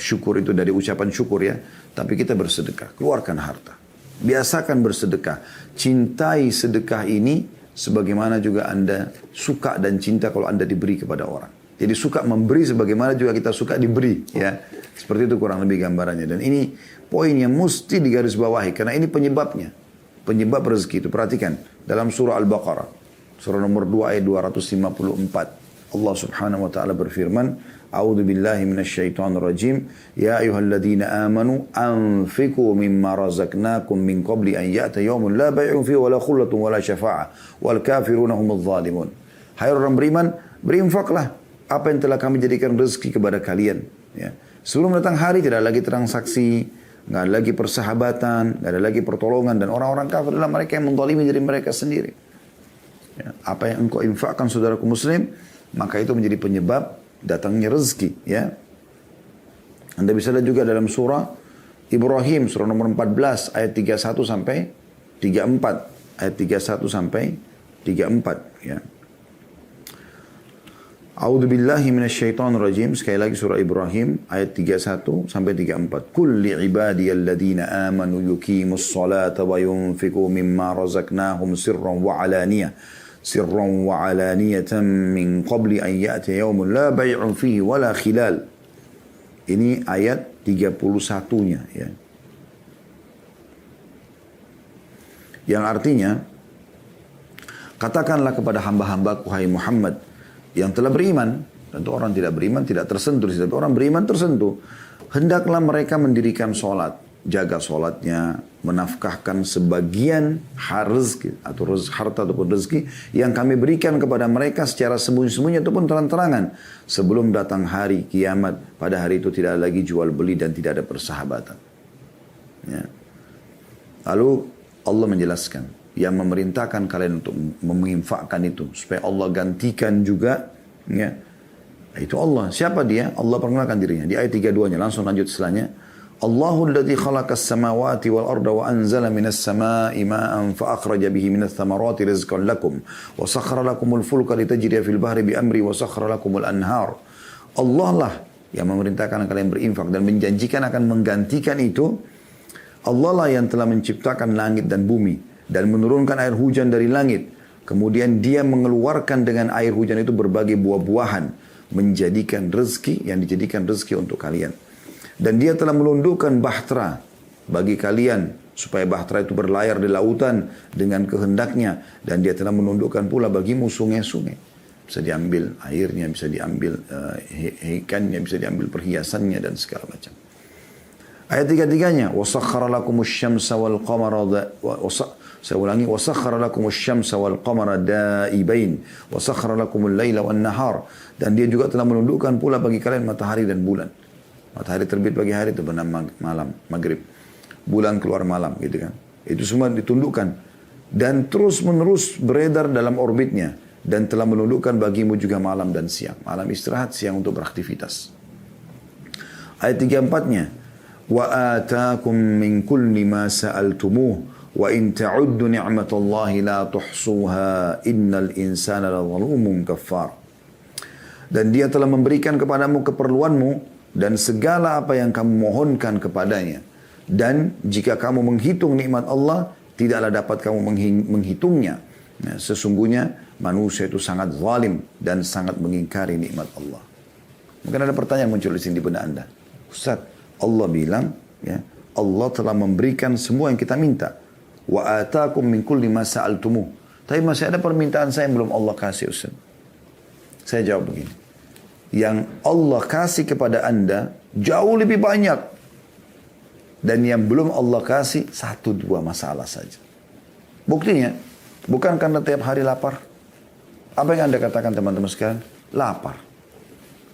syukur itu, dari ucapan syukur ya. Tapi kita bersedekah, keluarkan harta. Biasakan bersedekah. Cintai sedekah ini sebagaimana juga Anda suka dan cinta kalau Anda diberi kepada orang. Jadi suka memberi sebagaimana juga kita suka diberi, ya. Seperti itu kurang lebih gambarannya. Dan ini poin yang mesti digarisbawahi karena ini penyebabnya. Penyebab rezeki itu. Perhatikan dalam surah Al-Baqarah, surah nomor 2 ayat 254. Allah Subhanahu wa taala berfirman, A'udzu billahi minasyaitonir rajim. Ya ayyuhalladzina amanu anfiqu mimma razaqnakum min qabli an ya'ta yawmun la bay'un fihi wa la khullatun wa la syafa'ah wal kafiruna humudz zalimun. Hai orang beriman, berinfaklah apa yang telah kami jadikan rezeki kepada kalian, ya. Sebelum datang hari tidak ada lagi transaksi, nggak ada lagi persahabatan, nggak ada lagi pertolongan, dan orang-orang kafir adalah mereka yang menzalimi diri mereka sendiri. Ya, apa yang engkau infakkan saudaraku muslim, maka itu menjadi penyebab datangnya rezeki. Ya, Anda bisa lihat juga dalam surah Ibrahim, surah nomor 14 ayat 31 sampai 34, ayat 31 sampai 34. Ya. A'udzu billahi minasyaitonir rajim. Sekali lagi surah Ibrahim ayat 31 sampai 34. Qul li ibadiyalladzina amanu yuqimus salata wa yunfiqu mimma razaqnahum sirran wa alaniyatan min qabli an ya'tiya yawmun la bay'un fihi wa la khilal. Ini ayat 31-nya, ya. Yang artinya, katakanlah kepada hamba-hambaku hai Muhammad yang telah beriman, tentu orang tidak beriman tidak tersentuh, tapi orang beriman tersentuh. Hendaklah mereka mendirikan sholat, jaga sholatnya, menafkahkan sebagian rezeki atau harta ataupun rezeki yang kami berikan kepada mereka secara sembunyi-sembunyi ataupun terang-terangan sebelum datang hari kiamat. Pada hari itu tidak ada lagi jual beli dan tidak ada persahabatan. Ya. Lalu Allah menjelaskan, yang memerintahkan kalian untuk menginfakkan itu supaya Allah gantikan juga, ya. Itu Allah. Siapa dia? Allah perkenalkan dirinya di ayat 32-nya. Langsung lanjut setelahnya. Allahu alladhi khalaqas samawati wal arda wa anzala minas samai ma'an fa akhraja bihi minas thamarati rizqan lakum wa sakhkhara lakumul fulka litajriya fil bahri bi amri wa sakhkhara lakumul anhar. Allah lah yang memerintahkan kalian berinfak dan menjanjikan akan menggantikan itu. Allah lah yang telah menciptakan langit dan bumi dan menurunkan air hujan dari langit. Kemudian dia mengeluarkan dengan air hujan itu berbagai buah-buahan, menjadikan rezeki yang dijadikan rezeki untuk kalian. Dan dia telah melundukkan bahtera bagi kalian supaya bahtera itu berlayar di lautan dengan kehendaknya. Dan dia telah menundukkan pula bagimu sungai-sungai. Bisa diambil airnya, bisa diambil ikannya, bisa diambil perhiasannya dan segala macam. Ayat 33-nya, وَسَخَّرَ لَكُمُ الشَّمْسَ وَالْقَمَرَ saya ulangi, وَسَخَّرَ لَكُمُ الشَّمْسَ وَالْقَمَرَ دَائِبَيْنِ وَسَخَّرَ لَكُمُ اللَّيْلَ وَالنَّهَارِ. Dan dia juga telah menundukkan pula bagi kalian matahari dan bulan. Matahari terbit pagi hari itu bernama malam, maghrib. Bulan keluar malam, gitu kan. Itu semua ditundukkan. Dan terus menerus beredar dalam orbitnya. Dan telah menundukkan bagimu juga malam dan siang. Malam istirahat, siang untuk beraktivitas. Ayat 34-nya, وَآتَاكُمْ مِنْ كُلِّ مَا سَأَلْتُمُوهُ وَإِنْ تَعُدُّ نِعْمَةَ اللَّهِ لَا تُحْصُوهَا إِنَّ الْإِنسَانَ لَظَلُومٌ كَفَّارٌ. Dan dia telah memberikan kepadamu keperluanmu dan segala apa yang kamu mohonkan kepadanya. Dan jika kamu menghitung nikmat Allah, tidaklah dapat kamu menghitungnya. Nah, sesungguhnya manusia itu sangat zalim dan sangat mengingkari nikmat Allah. Mungkin ada pertanyaan muncul di sini di benak Anda. Ustaz, Allah bilang, ya, Allah telah memberikan semua yang kita minta. Wa atakum min kulli ma sa'altumuh. Tapi masih ada permintaan saya yang belum Allah kasih, Ustaz. Saya jawab begini. Yang Allah kasih kepada Anda jauh lebih banyak. Dan yang belum Allah kasih 1-2 masalah saja. Buktinya, bukan karena tiap hari lapar. Apa yang Anda katakan teman-teman sekalian? Lapar.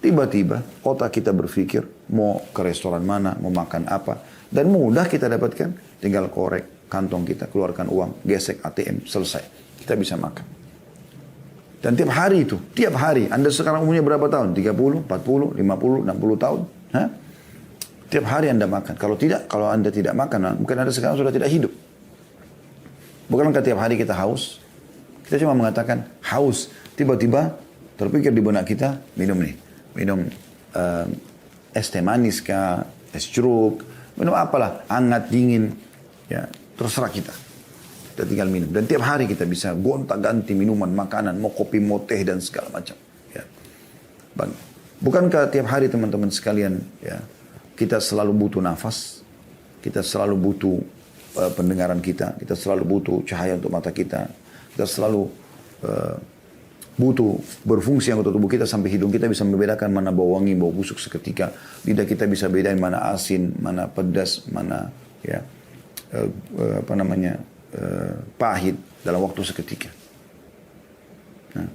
Tiba-tiba otak kita berpikir mau ke restoran mana, mau makan apa. Dan mudah kita dapatkan. Tinggal korek kantong kita, keluarkan uang, gesek ATM, selesai. Kita bisa makan. Dan tiap hari itu, tiap hari. Anda sekarang umurnya berapa tahun? 30, 40, 50, 60 tahun? Hah? Tiap hari Anda makan. Kalau tidak, kalau Anda tidak makan, mungkin Anda sekarang sudah tidak hidup. Bukankah tiap hari kita haus? Kita cuma mengatakan haus. Tiba-tiba terpikir di benak kita, minum nih. Minum es teh manis kah, es jeruk, minum apalah, hangat, dingin. Ya, terserah kita. Kita tinggal minum. Dan tiap hari kita bisa gonta-ganti minuman, makanan, mau kopi, mau teh, dan segala macam. Ya. Bukankah tiap hari teman-teman sekalian, ya, kita selalu butuh nafas, kita selalu butuh pendengaran kita selalu butuh cahaya untuk mata kita selalu butuh berfungsi anggota tubuh kita sampai hidung kita bisa membedakan mana bau wangi, bau busuk seketika. Lidah kita bisa bedain mana asin, mana pedas, mana ya pahit dalam waktu seketika. Nah,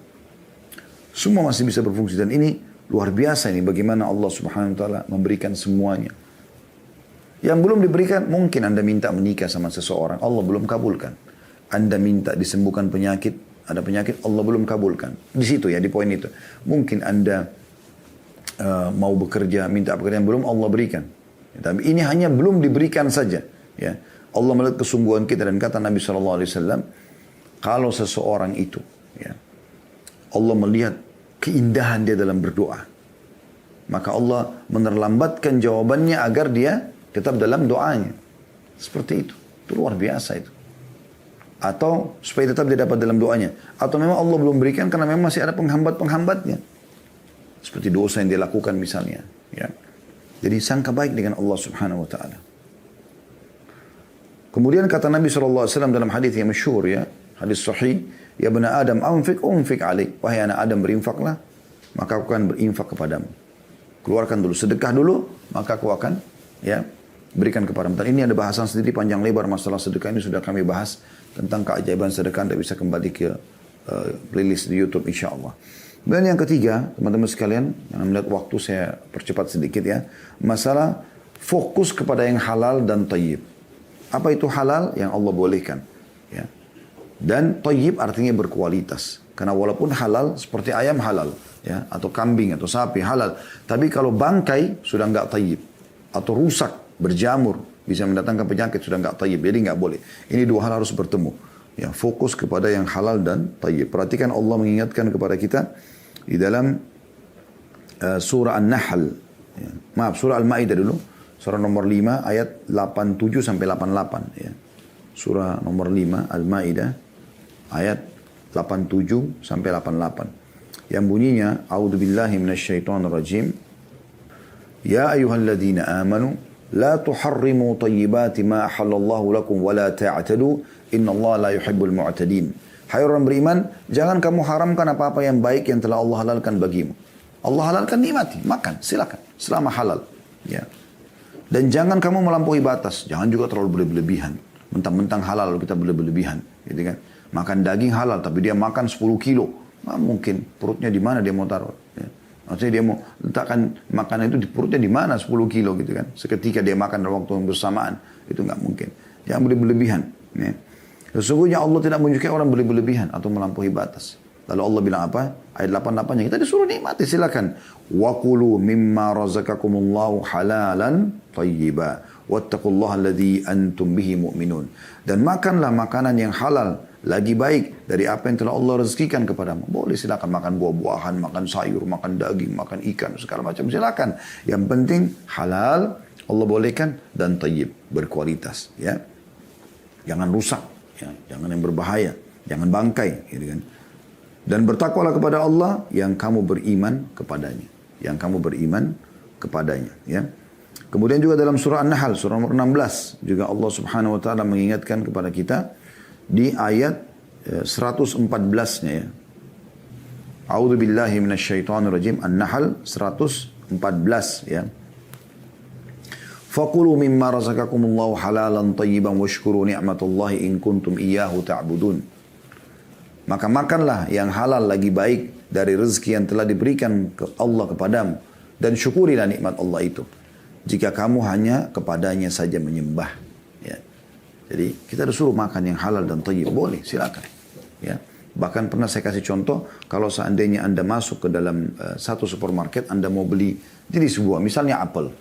semua masih bisa berfungsi dan ini luar biasa ini bagaimana Allah Subhanahu wa taala memberikan semuanya. Yang belum diberikan, mungkin Anda minta menikah sama seseorang, Allah belum kabulkan. Anda minta disembuhkan penyakit, ada penyakit, Allah belum kabulkan. Di situ ya, di poin itu. Mungkin Anda mau bekerja, minta pekerjaan, belum Allah berikan. Ya, tapi ini hanya belum diberikan saja. Ya. Allah melihat kesungguhan kita dan kata Nabi SAW, kalau seseorang itu, ya, Allah melihat keindahan dia dalam berdoa, maka Allah menerlambatkan jawabannya agar dia tetap dalam doanya. Seperti itu. Itu luar biasa itu. Atau supaya tetap dia dapat dalam doanya. Atau memang Allah belum berikan karena memang masih ada penghambat-penghambatnya. Seperti dosa yang dia lakukan misalnya. Ya. Jadi sangka baik dengan Allah Subhanahu wa ta'ala. Kemudian kata Nabi SAW dalam hadis yang masyhur ya. Hadis sahih. Ya bena Adam unfik alaik. Wahai anak Adam berinfaklah. Maka aku akan berinfak kepadamu. Keluarkan dulu. Sedekah dulu. Maka aku akan ya berikan kepadamu. Dan ini ada bahasan sendiri panjang lebar masalah sedekah ini sudah kami bahas tentang keajaiban sedekah. Anda bisa kembali ke playlist di YouTube insyaAllah. Dan yang ketiga, teman-teman sekalian, yang melihat waktu saya percepat sedikit ya, masalah fokus kepada yang halal dan tayyib. Apa itu halal? Yang Allah bolehkan. Ya. Dan tayyib artinya berkualitas. Karena walaupun halal, seperti ayam halal, ya, atau kambing atau sapi halal, tapi kalau bangkai sudah nggak tayyib, atau rusak, berjamur, bisa mendatangkan penyakit, sudah nggak tayyib, jadi nggak boleh. Ini dua hal harus bertemu. Ya, fokus kepada yang halal dan tayyib. Perhatikan Allah mengingatkan kepada kita di dalam surah An-Nahl, ya. Maaf, surah Al-Ma'idah dulu, surah nomor 5 ayat 87 sampai 88, ya. Surah nomor 5 Al-Ma'idah ayat 87 sampai 88. Yang bunyinya, A'udzubillahi minasyaitonirrajim. Ya ayyuhalladzina amanu la tuharrimu tayyibati ma ahallallahu lakum wa la ta'tadu innallaha la yuhibbul mu'tadin. Hai orang beriman, jangan kamu haramkan apa-apa yang baik yang telah Allah halalkan bagimu. Allah halalkan, nikmati, makan, silakan selama halal, ya. Dan jangan kamu melampaui batas, jangan juga terlalu berlebihan. Mentang-mentang halal lalu kita berlebihan, gitu kan. Makan daging halal tapi dia makan 10 kilo. Nah, mungkin perutnya di mana dia mau taruh, ya. Maksudnya dia mau letakkan makanan itu di perutnya di mana 10 kilo gitu kan. Seketika dia makan dalam waktu yang bersamaan, itu nggak mungkin. Jangan berlebihan, ya. Sesungguhnya Allah tidak menyukai orang berlebihan atau melampaui batas. Lalu Allah bilang apa? Ayat 88-nya kita disuruh nikmati, silakan. Wa kulu mimma razaqakumullahu halalan thayyiba wattaqullaha alladzi antum bihi mu'minun. Dan makanlah makanan yang halal lagi baik dari apa yang telah Allah rezekikan kepadamu. Boleh silakan makan buah-buahan, makan sayur, makan daging, makan ikan, segala macam silakan. Yang penting halal Allah bolehkan dan thayyib, berkualitas, ya. Jangan rusak, ya, jangan yang berbahaya, jangan bangkai, gitu kan. Dan bertakwalah kepada Allah yang kamu beriman kepadanya, yang kamu beriman kepadanya, ya. Kemudian juga dalam surah An-Nahl, surah nomor 16, juga Allah Subhanahu wa taala mengingatkan kepada kita di ayat 114-nya, ya. A'udzu billahi minasyaitonir rajim. An-Nahl 114, ya. Fakulu mimma razaqakumullahu halalan tayyiban washkuru ni'matallahi in kuntum iyyahu ta'budun. Maka makanlah yang halal lagi baik dari rezeki yang telah diberikan ke Allah kepadamu dan syukurilah nikmat Allah itu jika kamu hanya kepadanya saja menyembah, ya. Jadi kita disuruh makan yang halal dan thayyib, boleh silakan, ya. Bahkan pernah saya kasih contoh, kalau seandainya Anda masuk ke dalam satu supermarket, Anda mau beli jenis buah, misalnya apel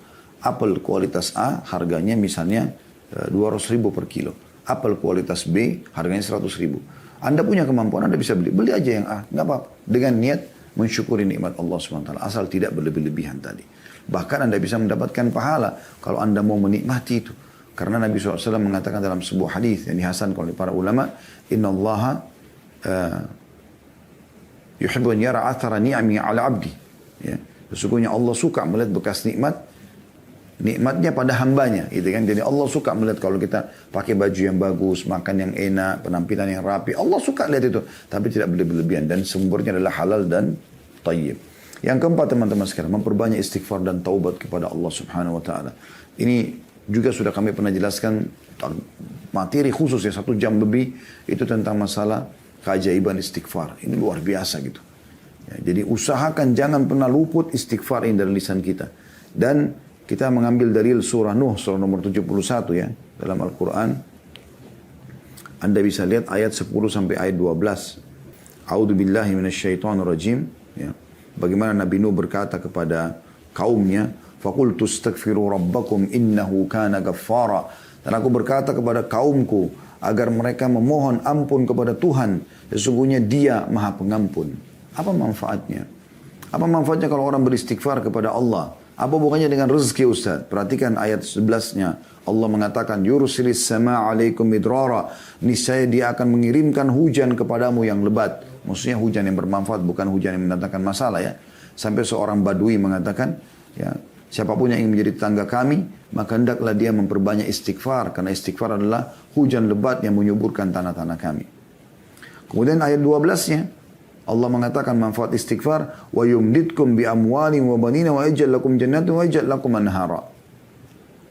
kualitas A harganya misalnya 200.000 per kilo, apel kualitas B harganya 100.000. Anda punya kemampuan, Anda bisa beli aja yang A, nggak apa-apa. Dengan niat mensyukuri nikmat Allah SWT, asal tidak berlebih-lebihan tadi. Bahkan Anda bisa mendapatkan pahala kalau Anda mau menikmati itu. Karena Nabi SAW mengatakan dalam sebuah hadis yang dihasankan oleh para ulama, Inna Allaha yuhibbu an yara athara ni'ami ala abdi. Ya. Sesungguhnya Allah suka melihat bekas nikmatnya pada hambanya, gitu kan. Jadi Allah suka melihat kalau kita pakai baju yang bagus, makan yang enak, penampilan yang rapi. Allah suka lihat itu, tapi tidak berlebihan dan sumbernya adalah halal dan thayyib. Yang keempat, teman-teman sekalian, memperbanyak istighfar dan taubat kepada Allah Subhanahu wa taala. Ini juga sudah kami pernah jelaskan materi khusus ya 1 jam lebih itu tentang masalah keajaiban istighfar. Ini luar biasa gitu. Ya, jadi usahakan jangan pernah luput istighfar ini dari lisan kita. Dan kita mengambil dalil surah Nuh, surah nomor 71 ya, dalam Al-Quran. Anda bisa lihat ayat 10 sampai ayat 12. A'udzu billahi minasyaitonir rajim, ya. Bagaimana Nabi Nuh berkata kepada kaumnya, "Faqultu astaghfiru rabbakum innahu kana ghaffara." Dan aku berkata kepada kaumku agar mereka memohon ampun kepada Tuhan, sesungguhnya Dia Maha Pengampun. Apa manfaatnya? Apa manfaatnya kalau orang beristighfar kepada Allah? Apa bukannya dengan rezeki, Ustaz? Perhatikan ayat 11-nya. Allah mengatakan, yursilis sama alaikum midrara. Niscaya Dia akan mengirimkan hujan kepadamu yang lebat. Maksudnya hujan yang bermanfaat, bukan hujan yang mendatangkan masalah, ya. Sampai seorang badui mengatakan, ya, siapapun yang ingin menjadi tetangga kami, maka hendaklah dia memperbanyak istighfar. Karena istighfar adalah hujan lebat yang menyuburkan tanah-tanah kami. Kemudian ayat 12-nya. Allah mengatakan manfaat istighfar, wa yumditkum bi amwalin wa banina wa yaj'al lakum jannatin wa yaj'al lakum anhara.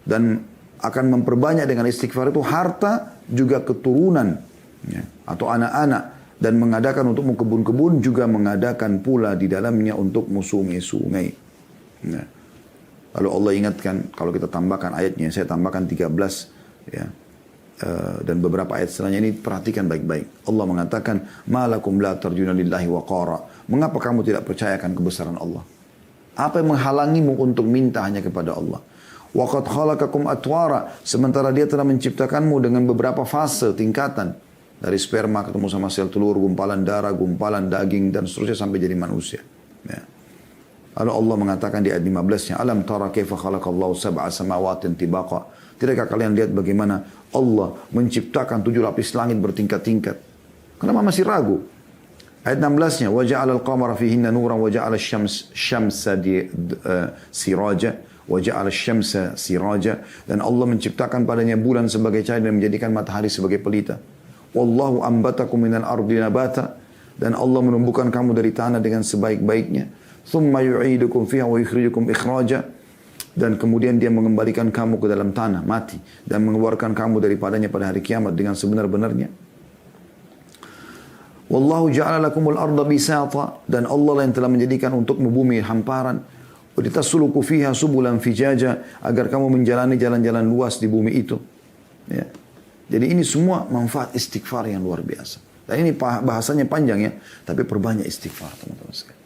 Dan akan memperbanyak dengan istighfar itu harta juga keturunan, ya, atau anak-anak, dan mengadakan untuk kebun-kebun, juga mengadakan pula di dalamnya untuk sungai-sungai. Ya. Lalu Allah ingatkan, kalau kita tambahkan ayatnya, saya tambahkan 13, ya. dan beberapa ayat setelahnya ini perhatikan baik-baik. Allah mengatakan, "Malakum la tarjuna lillahi waqara." Mengapa kamu tidak percayakan kebesaran Allah? Apa yang menghalangimu untuk minta hanya kepada Allah? Wa qad khalaqakum atwara, sementara Dia telah menciptakanmu dengan beberapa fase, tingkatan. Dari sperma ketemu sama sel telur, gumpalan darah, gumpalan daging, dan seterusnya sampai jadi manusia. Ya. Lalu Allah mengatakan di ayat 15-nya, "Alam tara kaifa khalaqallahu sab'a samawatin tibaqa." Tidakkah kalian lihat bagaimana Allah menciptakan 7 lapis langit bertingkat-tingkat? Kenapa masih ragu? Ayat 16-nya, "Wa ja'ala al-qamara fihinna nuran wa ja'ala asy-syamsa siraja wa ja'ala asy-syamsa siraja." Dan Allah menciptakan padanya bulan sebagai cahaya dan menjadikan matahari sebagai pelita. "Wallahu ambatakum minal ardi nabata." Dan Allah menumbuhkan kamu dari tanah dengan sebaik-baiknya. "Tsumma yu'idukum fiha wa yukhrijukum ikhraja." Dan kemudian Dia mengembalikan kamu ke dalam tanah, mati, dan mengeluarkan kamu daripadanya pada hari kiamat dengan sebenar-benarnya. "Wallahu ja'ala lakumul arda bisata." Dan Allah yang telah menjadikan untukmu bumi hamparan. "Wa litasluku fiha subulan fijaja." Agar kamu menjalani jalan-jalan luas di bumi itu. Ya. Jadi ini semua manfaat istighfar yang luar biasa. Dan ini bahasanya panjang ya, tapi perbanyak istighfar teman-teman sekalian.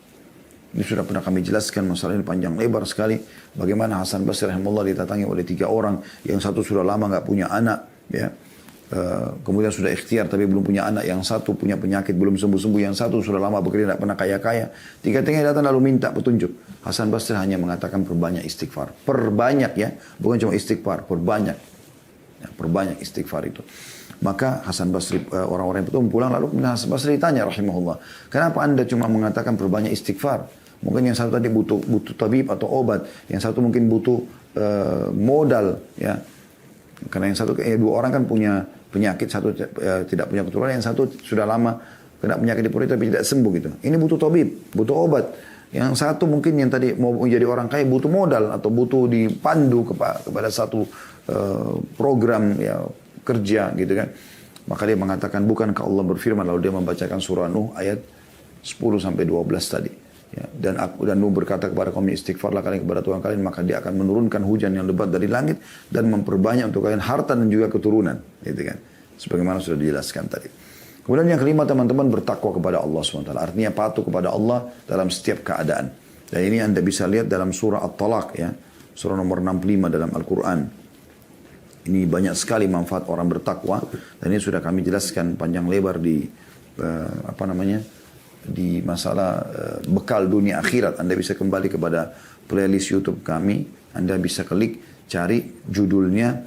Ini sudah pernah kami jelaskan masalah ini panjang lebar sekali. Bagaimana Hasan Basri rahimahullah didatangi oleh 3 orang. Yang satu sudah lama nggak punya anak. Ya. Kemudian sudah ikhtiar tapi belum punya anak. Yang satu punya penyakit belum sembuh-sembuh. Yang satu sudah lama bekerja tidak pernah kaya-kaya. Tiga-tiganya datang lalu minta petunjuk. Hasan Basri hanya mengatakan perbanyak istighfar. Perbanyak ya. Bukan cuma istighfar. Perbanyak. Ya, perbanyak istighfar itu. Maka Hasan Basri, orang-orang itu pulang lalu Hasan Basri ditanya rahimahullah. Kenapa anda cuma mengatakan perbanyak istighfar? Mungkin yang satu tadi butuh tabib atau obat. Yang satu mungkin butuh modal. Ya. Karena yang satu, 2 orang kan punya penyakit. Satu tidak punya keturunan. Yang satu sudah lama kena penyakit di perut tapi tidak sembuh gitu. Ini butuh tabib, butuh obat. Yang satu mungkin yang tadi mau menjadi orang kaya butuh modal. Atau butuh dipandu kepada satu program ya, kerja gitu kan. Maka dia mengatakan, bukankah Allah berfirman lalu dia membacakan surah Nuh ayat 10-12 tadi. Ya, dan Nuh berkata kepada kaum, istighfarlah kalian kepada Tuhan kalian, maka Dia akan menurunkan hujan yang lebat dari langit dan memperbanyak untuk kalian harta dan juga keturunan, gitu kan. Sebagaimana sudah dijelaskan tadi. Kemudian yang kelima teman-teman, bertakwa kepada Allah SWT. Artinya patuh kepada Allah dalam setiap keadaan. Dan ini Anda bisa lihat dalam surah At-Talaq ya, surah nomor 65 dalam Al-Quran. Ini banyak sekali manfaat orang bertakwa dan ini sudah kami jelaskan panjang lebar di di masalah bekal dunia akhirat. Anda bisa kembali kepada playlist YouTube kami. Anda bisa klik cari judulnya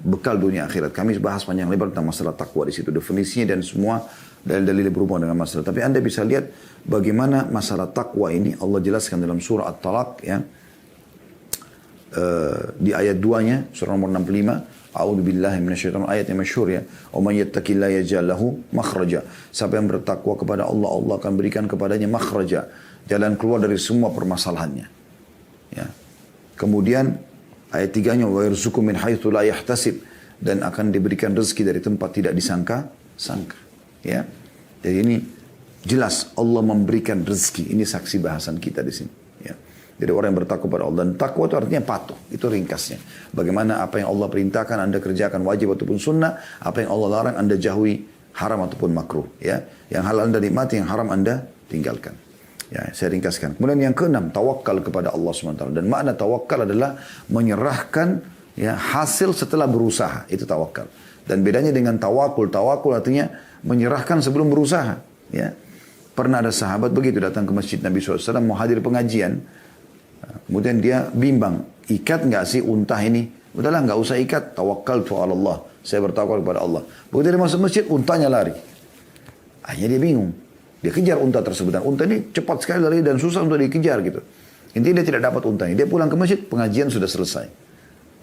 bekal dunia akhirat. Kami bahas panjang lebar tentang masalah takwa di situ, definisinya dan semua dalil-dalil berhubungan dengan masalah. Tapi Anda bisa lihat bagaimana masalah takwa ini Allah jelaskan dalam surah At-Talaq ya. Di ayat 2-nya surah nomor 65. A'udzubillahi minasyaitonir ayat yang masyhur ya. Wa may yattaqillaha yaj'al lahu makhraja. Siapa yang bertakwa kepada Allah, Allah akan berikan kepadanya makhraja, jalan keluar dari semua permasalahannya. Ya. Kemudian ayat 3-nya wa yarzuqu min haitsu la yahtasib, dan akan diberikan rezeki dari tempat tidak disangka-sangka. Ya. Jadi ini jelas Allah memberikan rezeki. Ini saksi bahasan kita di sini. Ya. Jadi orang yang bertakwa kepada Allah. Dan takwa itu artinya patuh. Itu ringkasnya. Bagaimana apa yang Allah perintahkan Anda kerjakan wajib ataupun sunnah. Apa yang Allah larang Anda jauhi haram ataupun makruh. Ya. Yang halal Anda nikmati, yang haram Anda tinggalkan. Ya, saya ringkaskan. Kemudian yang keenam, tawakal kepada Allah SWT. Dan makna tawakal adalah menyerahkan ya, hasil setelah berusaha. Itu tawakal. Dan bedanya dengan tawakul. Tawakul artinya menyerahkan sebelum berusaha. Ya. Pernah ada sahabat begitu datang ke masjid Nabi SAW mau hadir pengajian. Kemudian dia bimbang, ikat nggak sih unta ini? Udahlah nggak usah ikat, tawakkaltu ala Allah. Saya bertawakal kepada Allah. Begitu dia masuk masjid, untanya lari. Akhirnya dia bingung. Dia kejar unta tersebut. Dan unta ini cepat sekali lari dan susah untuk dikejar gitu. Intinya dia tidak dapat untanya. Dia pulang ke masjid, pengajian sudah selesai.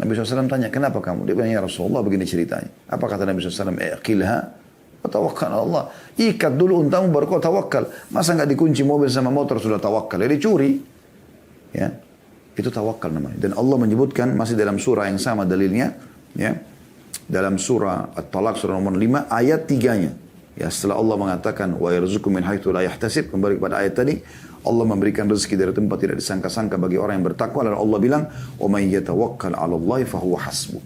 Nabi SAW tanya, kenapa kamu? Dia bilang, ya Rasulullah begini ceritanya. Apa kata Nabi SAW? Iqilha wa tawakkal ala Allah. Ikat dulu untamu baru kau tawakal. Masa nggak dikunci mobil sama motor sudah tawakal? Jadi curi. Ya, itu tawakal namanya. Dan Allah menyebutkan masih dalam surah yang sama dalilnya, ya, dalam surah At-Talaq surah nomor 5 ayat 3-nya. Ya, setelah Allah mengatakan wa yarzuqu min haitsu la yahtasib, kembali kepada ayat tadi, Allah memberikan rezeki dari tempat tidak disangka-sangka bagi orang yang bertakwa. Lalu Allah bilang, "Wa may yatawakkal 'ala Allah fa huwa hasbuh."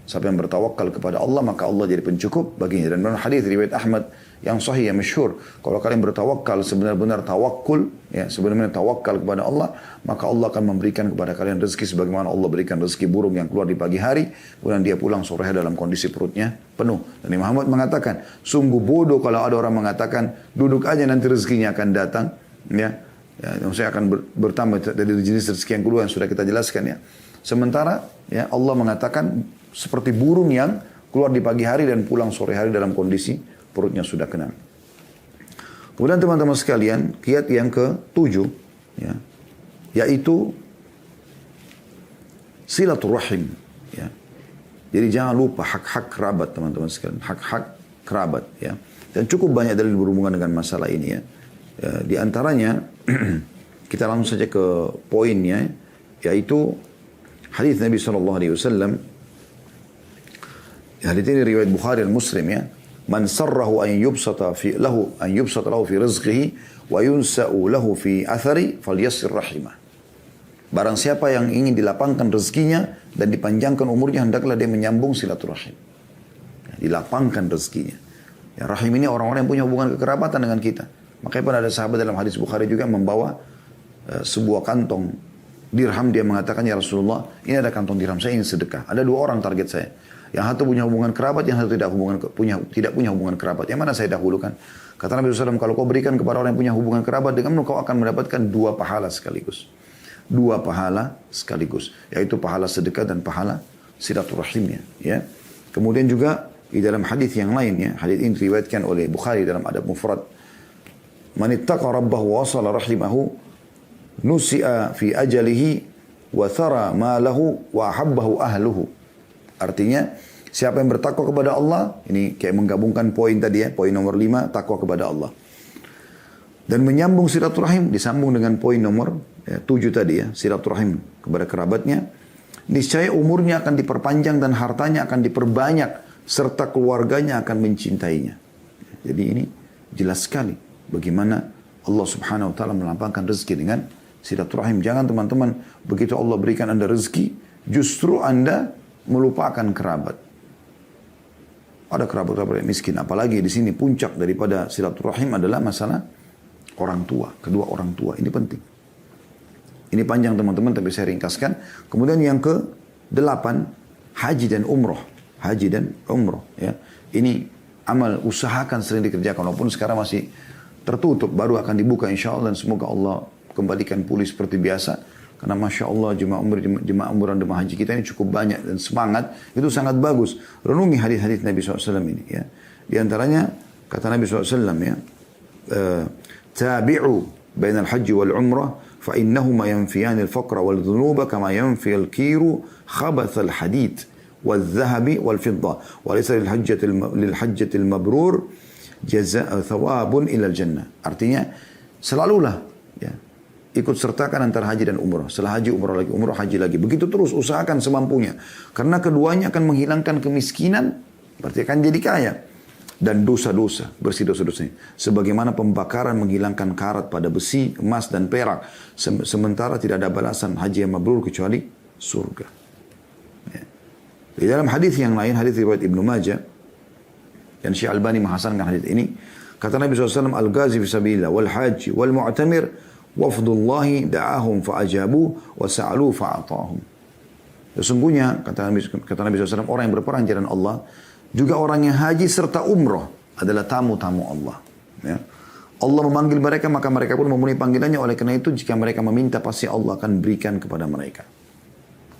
Siapa yang bertawakal kepada Allah, maka Allah jadi pencukup baginya. Dan dalam hadis riwayat Ahmad yang sahih, yang masyhur, kalau kalian bertawakal sebenar-benar tawakul, ya sebenarnya tawakal kepada Allah, maka Allah akan memberikan kepada kalian rezeki sebagaimana Allah berikan rezeki burung yang keluar di pagi hari, kemudian dia pulang sore dalam kondisi perutnya penuh. Dan Imam Ahmad mengatakan, sungguh bodoh kalau ada orang mengatakan, duduk aja nanti rezekinya akan datang, ya maksudnya akan bertambah dari jenis rezeki yang kedua yang sudah kita jelaskan ya. Sementara ya Allah mengatakan seperti burung yang keluar di pagi hari dan pulang sore hari dalam kondisi perutnya sudah kenyang. Kemudian teman-teman sekalian, kiat yang ke-7 ya, yaitu silaturahim ya. Jadi jangan lupa hak-hak kerabat teman-teman sekalian, hak-hak kerabat ya. Dan cukup banyak dalil berhubungan dengan masalah ini ya. Di antaranya kita langsung saja ke poinnya, yaitu hadis Nabi SAW. Hadis ini riwayat Bukhari dan Muslim ya. Man sarrahu an yubsata lahu fi rizqihi wa yunsa'u lahu fi athari falyasir rahimah. Barang siapa yang ingin dilapangkan rezekinya dan dipanjangkan umurnya, hendaklah dia menyambung silaturahim. Dilapangkan rezekinya. Ya, rahim ini orang-orang yang punya hubungan kekerabatan dengan kita. Makanya pun ada sahabat dalam hadis Bukhari juga membawa sebuah kantong dirham. Dia mengatakan, ya Rasulullah, ini ada kantong dirham, saya ingin sedekah. Ada 2 orang target saya. Yang satu punya hubungan kerabat, yang satu tidak punya hubungan kerabat. Yang mana saya dahulukan? Kata Nabi SAW, kalau kau berikan kepada orang yang punya hubungan kerabat, dengan kau akan mendapatkan 2 pahala sekaligus. 2 pahala sekaligus. Yaitu pahala sedekah dan pahala silaturahimnya. Ya. Kemudian juga di dalam hadis yang lain, ya, hadis ini diriwayatkan oleh Bukhari dalam Adab Mufrad. Man ittaqa rabbahu wa wasala rahimahu nusi'a fi ajalihi wa thara ma lahu wa ahabbahu ahluhu. Artinya, siapa yang bertakwa kepada Allah, ini kayak menggabungkan poin tadi ya, poin nomor 5, takwa kepada Allah. Dan menyambung silaturahim, disambung dengan poin nomor 7 tadi ya, silaturahim kepada kerabatnya. Niscaya umurnya akan diperpanjang dan hartanya akan diperbanyak, serta keluarganya akan mencintainya. Jadi ini jelas sekali bagaimana Allah Subhanahu wa taala melapangkan rezeki dengan silaturahim. Jangan teman-teman, begitu Allah berikan Anda rezeki, justru Anda melupakan kerabat. Ada kerabat-kerabat yang miskin. Apalagi di sini puncak daripada silaturahim adalah masalah orang tua, kedua orang tua. Ini penting. Ini panjang teman-teman, tapi saya ringkaskan. Kemudian yang ke-8, haji dan umroh. Haji dan umroh. Ya. Ini amal, usahakan sering dikerjakan. Walaupun sekarang masih tertutup, baru akan dibuka insya Allah. Dan semoga Allah kembalikan pulih seperti biasa. Karena Masya Allah jemaah umrah dan jemaah haji kita ini cukup banyak. Dan semangat itu sangat bagus. Renungi hadis-hadis Nabi SAW ini. Ya. Di antaranya kata Nabi SAW ya. Tabi'u bainal haji wal umrah. فإنهما ينفيان الفقر والذنوب كما ينفي الكير خبث الحديد والذهب والفضة وليس للحجة المبرور جزاء ثواب إلى الجنة. Artinya selalulah ya, ikut sertakan antara haji dan umrah. Setelah haji, umrah lagi, umrah, haji lagi. Begitu terus, usahakan semampunya. Karena keduanya akan menghilangkan kemiskinan, berarti akan jadi kaya. Dan dosa-dosa, bersih dosa-dosanya. Sebagaimana pembakaran menghilangkan karat pada besi, emas dan perak. Sementara tidak ada balasan haji yang mabrur kecuali surga. Ya. Di dalam hadis yang lain, hadis riwayat Ibnu Majah, dan Syekh Albani menghasankan hadis ini, kata Nabi SAW, Al-Ghazi fi sabilillah, wal haji, wal mu'tamir, wafdullahi da'ahum fa'ajabu, wa sa'alu fa'atahum. Sesungguhnya, kata Nabi SAW, orang yang berperang jalan Allah, juga orang yang haji serta umrah adalah tamu-tamu Allah. Ya. Allah memanggil mereka, maka mereka pun memenuhi panggilannya. Oleh karena itu, jika mereka meminta, pasti Allah akan berikan kepada mereka.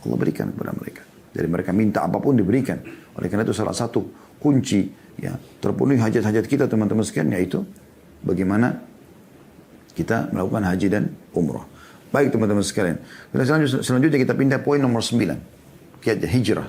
Allah berikan kepada mereka. Jadi mereka minta apapun diberikan. Oleh karena itu, salah satu kunci ya terpenuhi hajat-hajat kita teman-teman sekalian, yaitu bagaimana kita melakukan haji dan umrah. Baik teman-teman sekalian. Selanjutnya kita pindah poin nomor 9. Hijrah.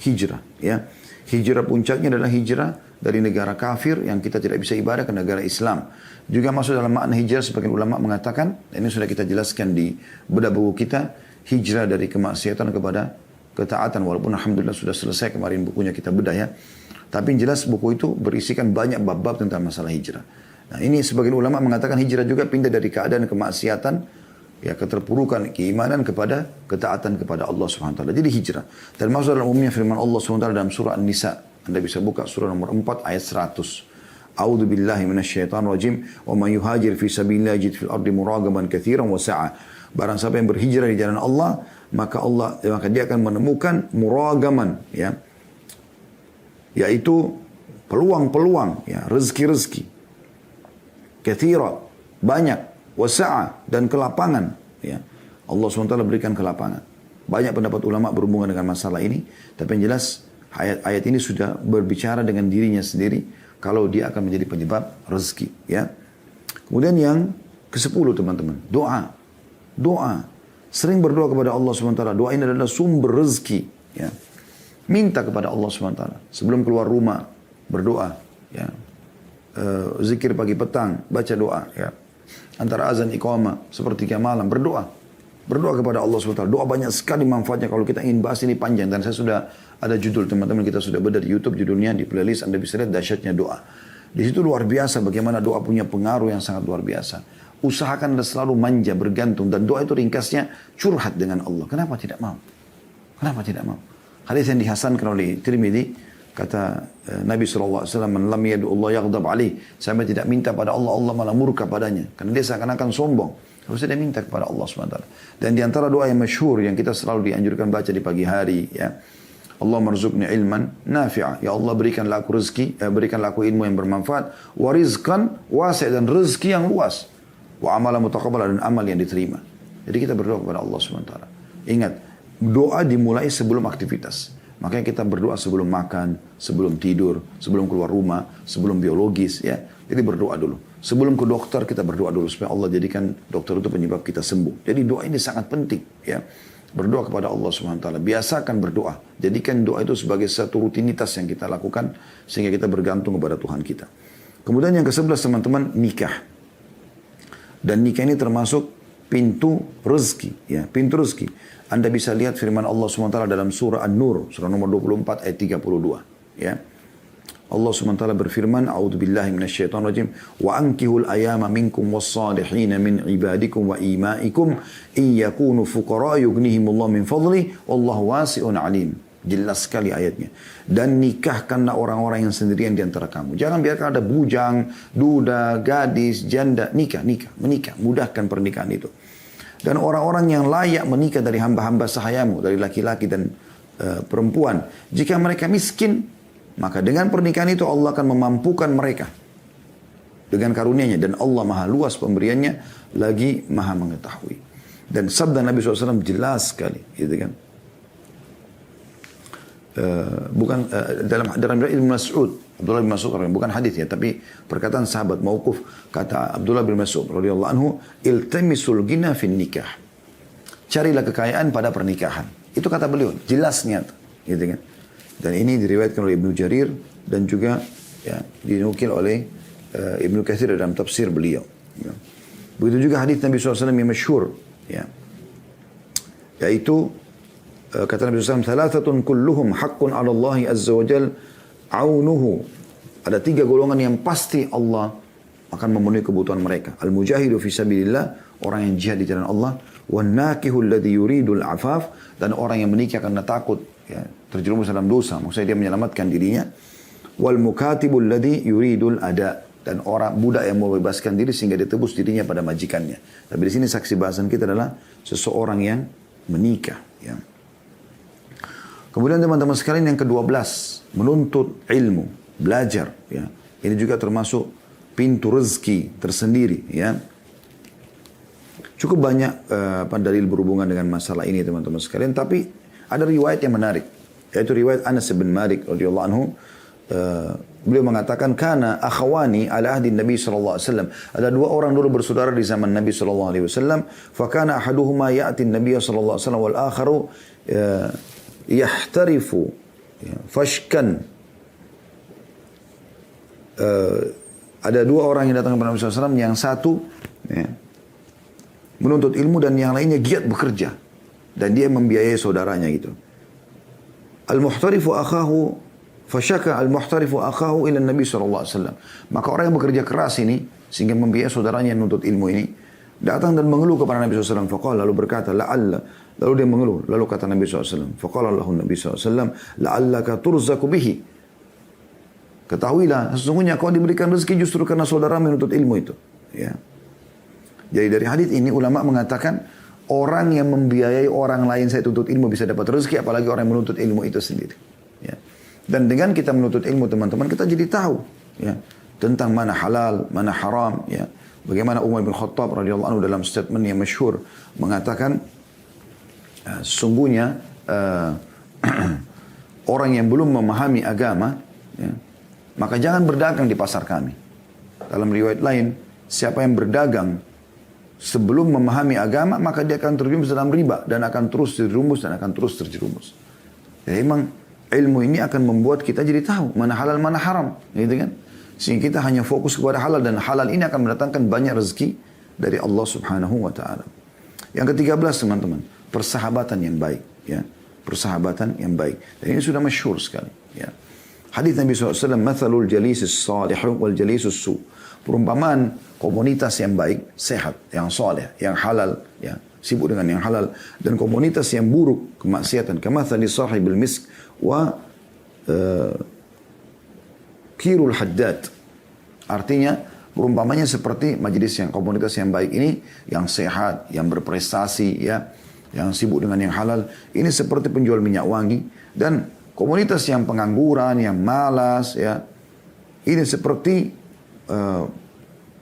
Hijrah. Ya. Hijrah puncaknya adalah hijrah dari negara kafir yang kita tidak bisa ibadah ke negara Islam. Juga masuk dalam makna hijrah, sebagian ulama mengatakan, ini sudah kita jelaskan di bedah buku kita, hijrah dari kemaksiatan kepada ketaatan. Walaupun alhamdulillah sudah selesai kemarin bukunya kita bedah ya. Tapi yang jelas buku itu berisikan banyak bab-bab tentang masalah hijrah. Nah ini sebagian ulama mengatakan hijrah juga pindah dari keadaan kemaksiatan ya keterpurukan keimanan kepada ketaatan kepada Allah Subhanahu wa taala. Jadi hijrah. Dan masuk dalam umumnya firman Allah Subhanahu wa taala dalam surah An-Nisa. Anda bisa buka surah nomor 4 ayat 100. A'udzu billahi minasyaitonir rajim wa may yuhajir fi sabilillah yajid fil ardi muragaman katsiran wa sa'a. Barang siapa yang berhijrah di jalan Allah, maka dia akan menemukan muragaman, ya. Yaitu peluang-peluang, ya, rezeki-rezeki. Katsira, banyak, wasa'a, dan kelapangan, ya. Allah SWT berikan kelapangan. Banyak pendapat ulama berhubungan dengan masalah ini, tapi yang jelas ayat ini sudah berbicara dengan dirinya sendiri kalau dia akan menjadi penyebab rezeki, ya. Kemudian yang ke-10 teman-teman, doa. Doa. Sering berdoa kepada Allah SWT. Doa ini adalah sumber rezeki, ya. Minta kepada Allah SWT. Sebelum keluar rumah, berdoa, ya. Zikir pagi petang, baca doa, ya. Antara azan iqamah, sepertiga malam, berdoa. Berdoa kepada Allah SWT. Doa banyak sekali manfaatnya. Kalau kita ingin bahas ini panjang. Dan saya sudah ada judul, teman-teman, kita sudah bedah di YouTube. Judulnya di playlist, Anda bisa lihat dahsyatnya doa. Di situ luar biasa bagaimana doa punya pengaruh yang sangat luar biasa. Usahakan Anda selalu manja, bergantung. Dan doa itu ringkasnya curhat dengan Allah. Kenapa tidak mau? Kenapa tidak mau? Hadis yang dihasankan oleh Tirmidzi, kata Nabi SAW, "Man lam yadu Allah yaghdab alaih." Saya tidak minta pada Allah, Allah malah murka padanya. Karena dia seakan-akan sombong. Harusnya dia minta kepada Allah SWT. Dan di antara doa yang masyhur yang kita selalu dianjurkan baca di pagi hari, ya. Allah marzuqni ilman nafi'a. Ya Allah berikanlah aku rezeki, berikanlah aku ilmu yang bermanfaat. Wa rizqan wasi', dan rezeki yang luas. Wa amalan mutaqabbala, dan amal yang diterima. Jadi kita berdoa kepada Allah SWT. Ingat, doa dimulai sebelum aktivitas. Makanya kita berdoa sebelum makan, sebelum tidur, sebelum keluar rumah, sebelum biologis, ya. Jadi berdoa dulu. Sebelum ke dokter kita berdoa dulu supaya Allah jadikan dokter itu penyebab kita sembuh. Jadi doa ini sangat penting, ya. Berdoa kepada Allah SWT. Biasakan berdoa. Jadikan doa itu sebagai satu rutinitas yang kita lakukan sehingga kita bergantung kepada Tuhan kita. Kemudian yang ke-11 teman-teman, nikah. Dan nikah ini termasuk pintu rezeki, ya, pintu rezeki. Anda bisa lihat firman Allah SWT dalam surah An-Nur, surah nomor 24 ayat 32, ya. Allah SWT berfirman, "A'udzubillahi minasyaitonirrajim, wa ankihul ayama minkum was-salihin min ibadikum wa imaikum in yakunu fuqara yughnihimullahu min fadli wallahu wasi'un alim." Jelas sekali ayatnya. Dan nikahkanlah orang-orang yang sendirian di antara kamu. Jangan biarkan ada bujang, duda, gadis, janda. Menikah. Mudahkan pernikahan itu. Dan orang-orang yang layak menikah dari hamba-hamba sahayamu, dari laki-laki dan perempuan. Jika mereka miskin, maka dengan pernikahan itu Allah akan memampukan mereka dengan karunia-Nya. Dan Allah maha luas pemberiannya, lagi maha mengetahui. Dan sabda Nabi SAW jelas sekali, gitu kan. Dalam Ibn Mas'ud, Abdullah bin Mas'ud, bukan hadis ya, tapi perkataan sahabat mauquf, kata Abdullah bin Mas'ud radhiyallahu anhu, "Iltamisul ghina fin nikah." Carilah kekayaan pada pernikahan. Itu kata beliau, jelasnya, gitu kan. Dan ini diriwayatkan oleh Ibnu Jarir dan juga, ya, dinukil oleh Ibnu Katsir dalam tafsir beliau. Ya. Begitu juga hadis Nabi SAW yang masyhur, ya, yaitu kata Nabi SAW, "Thalathatun kulluhum haqqun 'ala Allah azza wa jal aunuhu." Ada 3 golongan yang pasti Allah akan memenuhi kebutuhan mereka. Al-mujahidu fi sabilillah, orang yang jihad di jalan Allah. Wan nakihu alladhi yuridul afaf, dan orang yang menikah karena takut, ya, terjerumus dalam dosa, maksudnya dia menyelamatkan dirinya. Wal mukatibu alladhi yuridul ada, dan orang budak yang mau bebaskan diri sehingga ditebus dirinya pada majikannya. Tapi di sini saksi bahasan kita adalah seseorang yang menikah, ya. Kemudian teman-teman sekalian yang ke-12, menuntut ilmu, belajar, ya. Ini juga termasuk pintu rezeki tersendiri, ya. Cukup banyak dalil berhubungan dengan masalah ini teman-teman sekalian, tapi ada riwayat yang menarik, yaitu riwayat Anas bin Malik radhiyallahu anhu. Beliau mengatakan, "Kana akhawani ala ahdi Nabi sallallahu alaihi wasallam." Ada 2 orang dulu bersaudara di zaman Nabi sallallahu alaihi wasallam. Fa kana ahaduhuma ya'ti Nabi sallallahu alaihi wasallam wal akharu yahtarifu, ya, fashkan. Ada 2 orang yang datang kepada Nabi SAW, yang satu, ya, menuntut ilmu dan yang lainnya giat bekerja dan dia membiayai saudaranya gitu. Al-muhtarifu akhahu fashaka al-muhtarifu akhahu ila Nabi SAW. Maka orang yang bekerja keras ini sehingga membiayai saudaranya yang menuntut ilmu ini, datang dan mengeluh kepada Nabi SAW. Faqala, lalu berkata, la'alla. Lalu dia mengeluh. Lalu kata Nabi SAW. Faqala lahu Nabi SAW, la'allaka turzaku bihi. Ketahuilah, sesungguhnya kau diberikan rezeki justru karena saudara menuntut ilmu itu. Ya. Jadi dari hadis ini ulama mengatakan, orang yang membiayai orang lain saya tuntut ilmu bisa dapat rezeki, apalagi orang yang menuntut ilmu itu sendiri. Ya. Dan dengan kita menuntut ilmu teman-teman, kita jadi tahu ya, tentang mana halal, mana haram. Ya. Bagaimana Umar bin Khattab radhiyallahu anhu dalam statement yang masyhur mengatakan, sesungguhnya orang yang belum memahami agama, ya, maka jangan berdagang di pasar kami. Dalam riwayat lain, siapa yang berdagang sebelum memahami agama, maka dia akan terjerumus dalam riba dan akan terus terjerumus. Ya, memang ilmu ini akan membuat kita jadi tahu mana halal, mana haram, gitu kan? Sehingga kita hanya fokus kepada halal, dan halal ini akan mendatangkan banyak rezeki dari Allah Subhanahu wa taala. Yang ke-13 teman-teman, persahabatan yang baik, ya. Persahabatan yang baik. Dan ini sudah masyhur sekali, ya. Hadis Nabi SAW, "Mathalul jalisis salih wal jalisus su." Perumpamaan komunitas yang baik, sehat, yang saleh, yang halal, ya, sibuk dengan yang halal, dan komunitas yang buruk, kemaksiatan, kamathali sahibil misk wa kirul haddad. Artinya perumpamannya seperti majelis yang komunitas yang baik ini, yang sehat, yang berprestasi, ya, yang sibuk dengan yang halal, ini seperti penjual minyak wangi. Dan komunitas yang pengangguran, yang malas, ya, ini seperti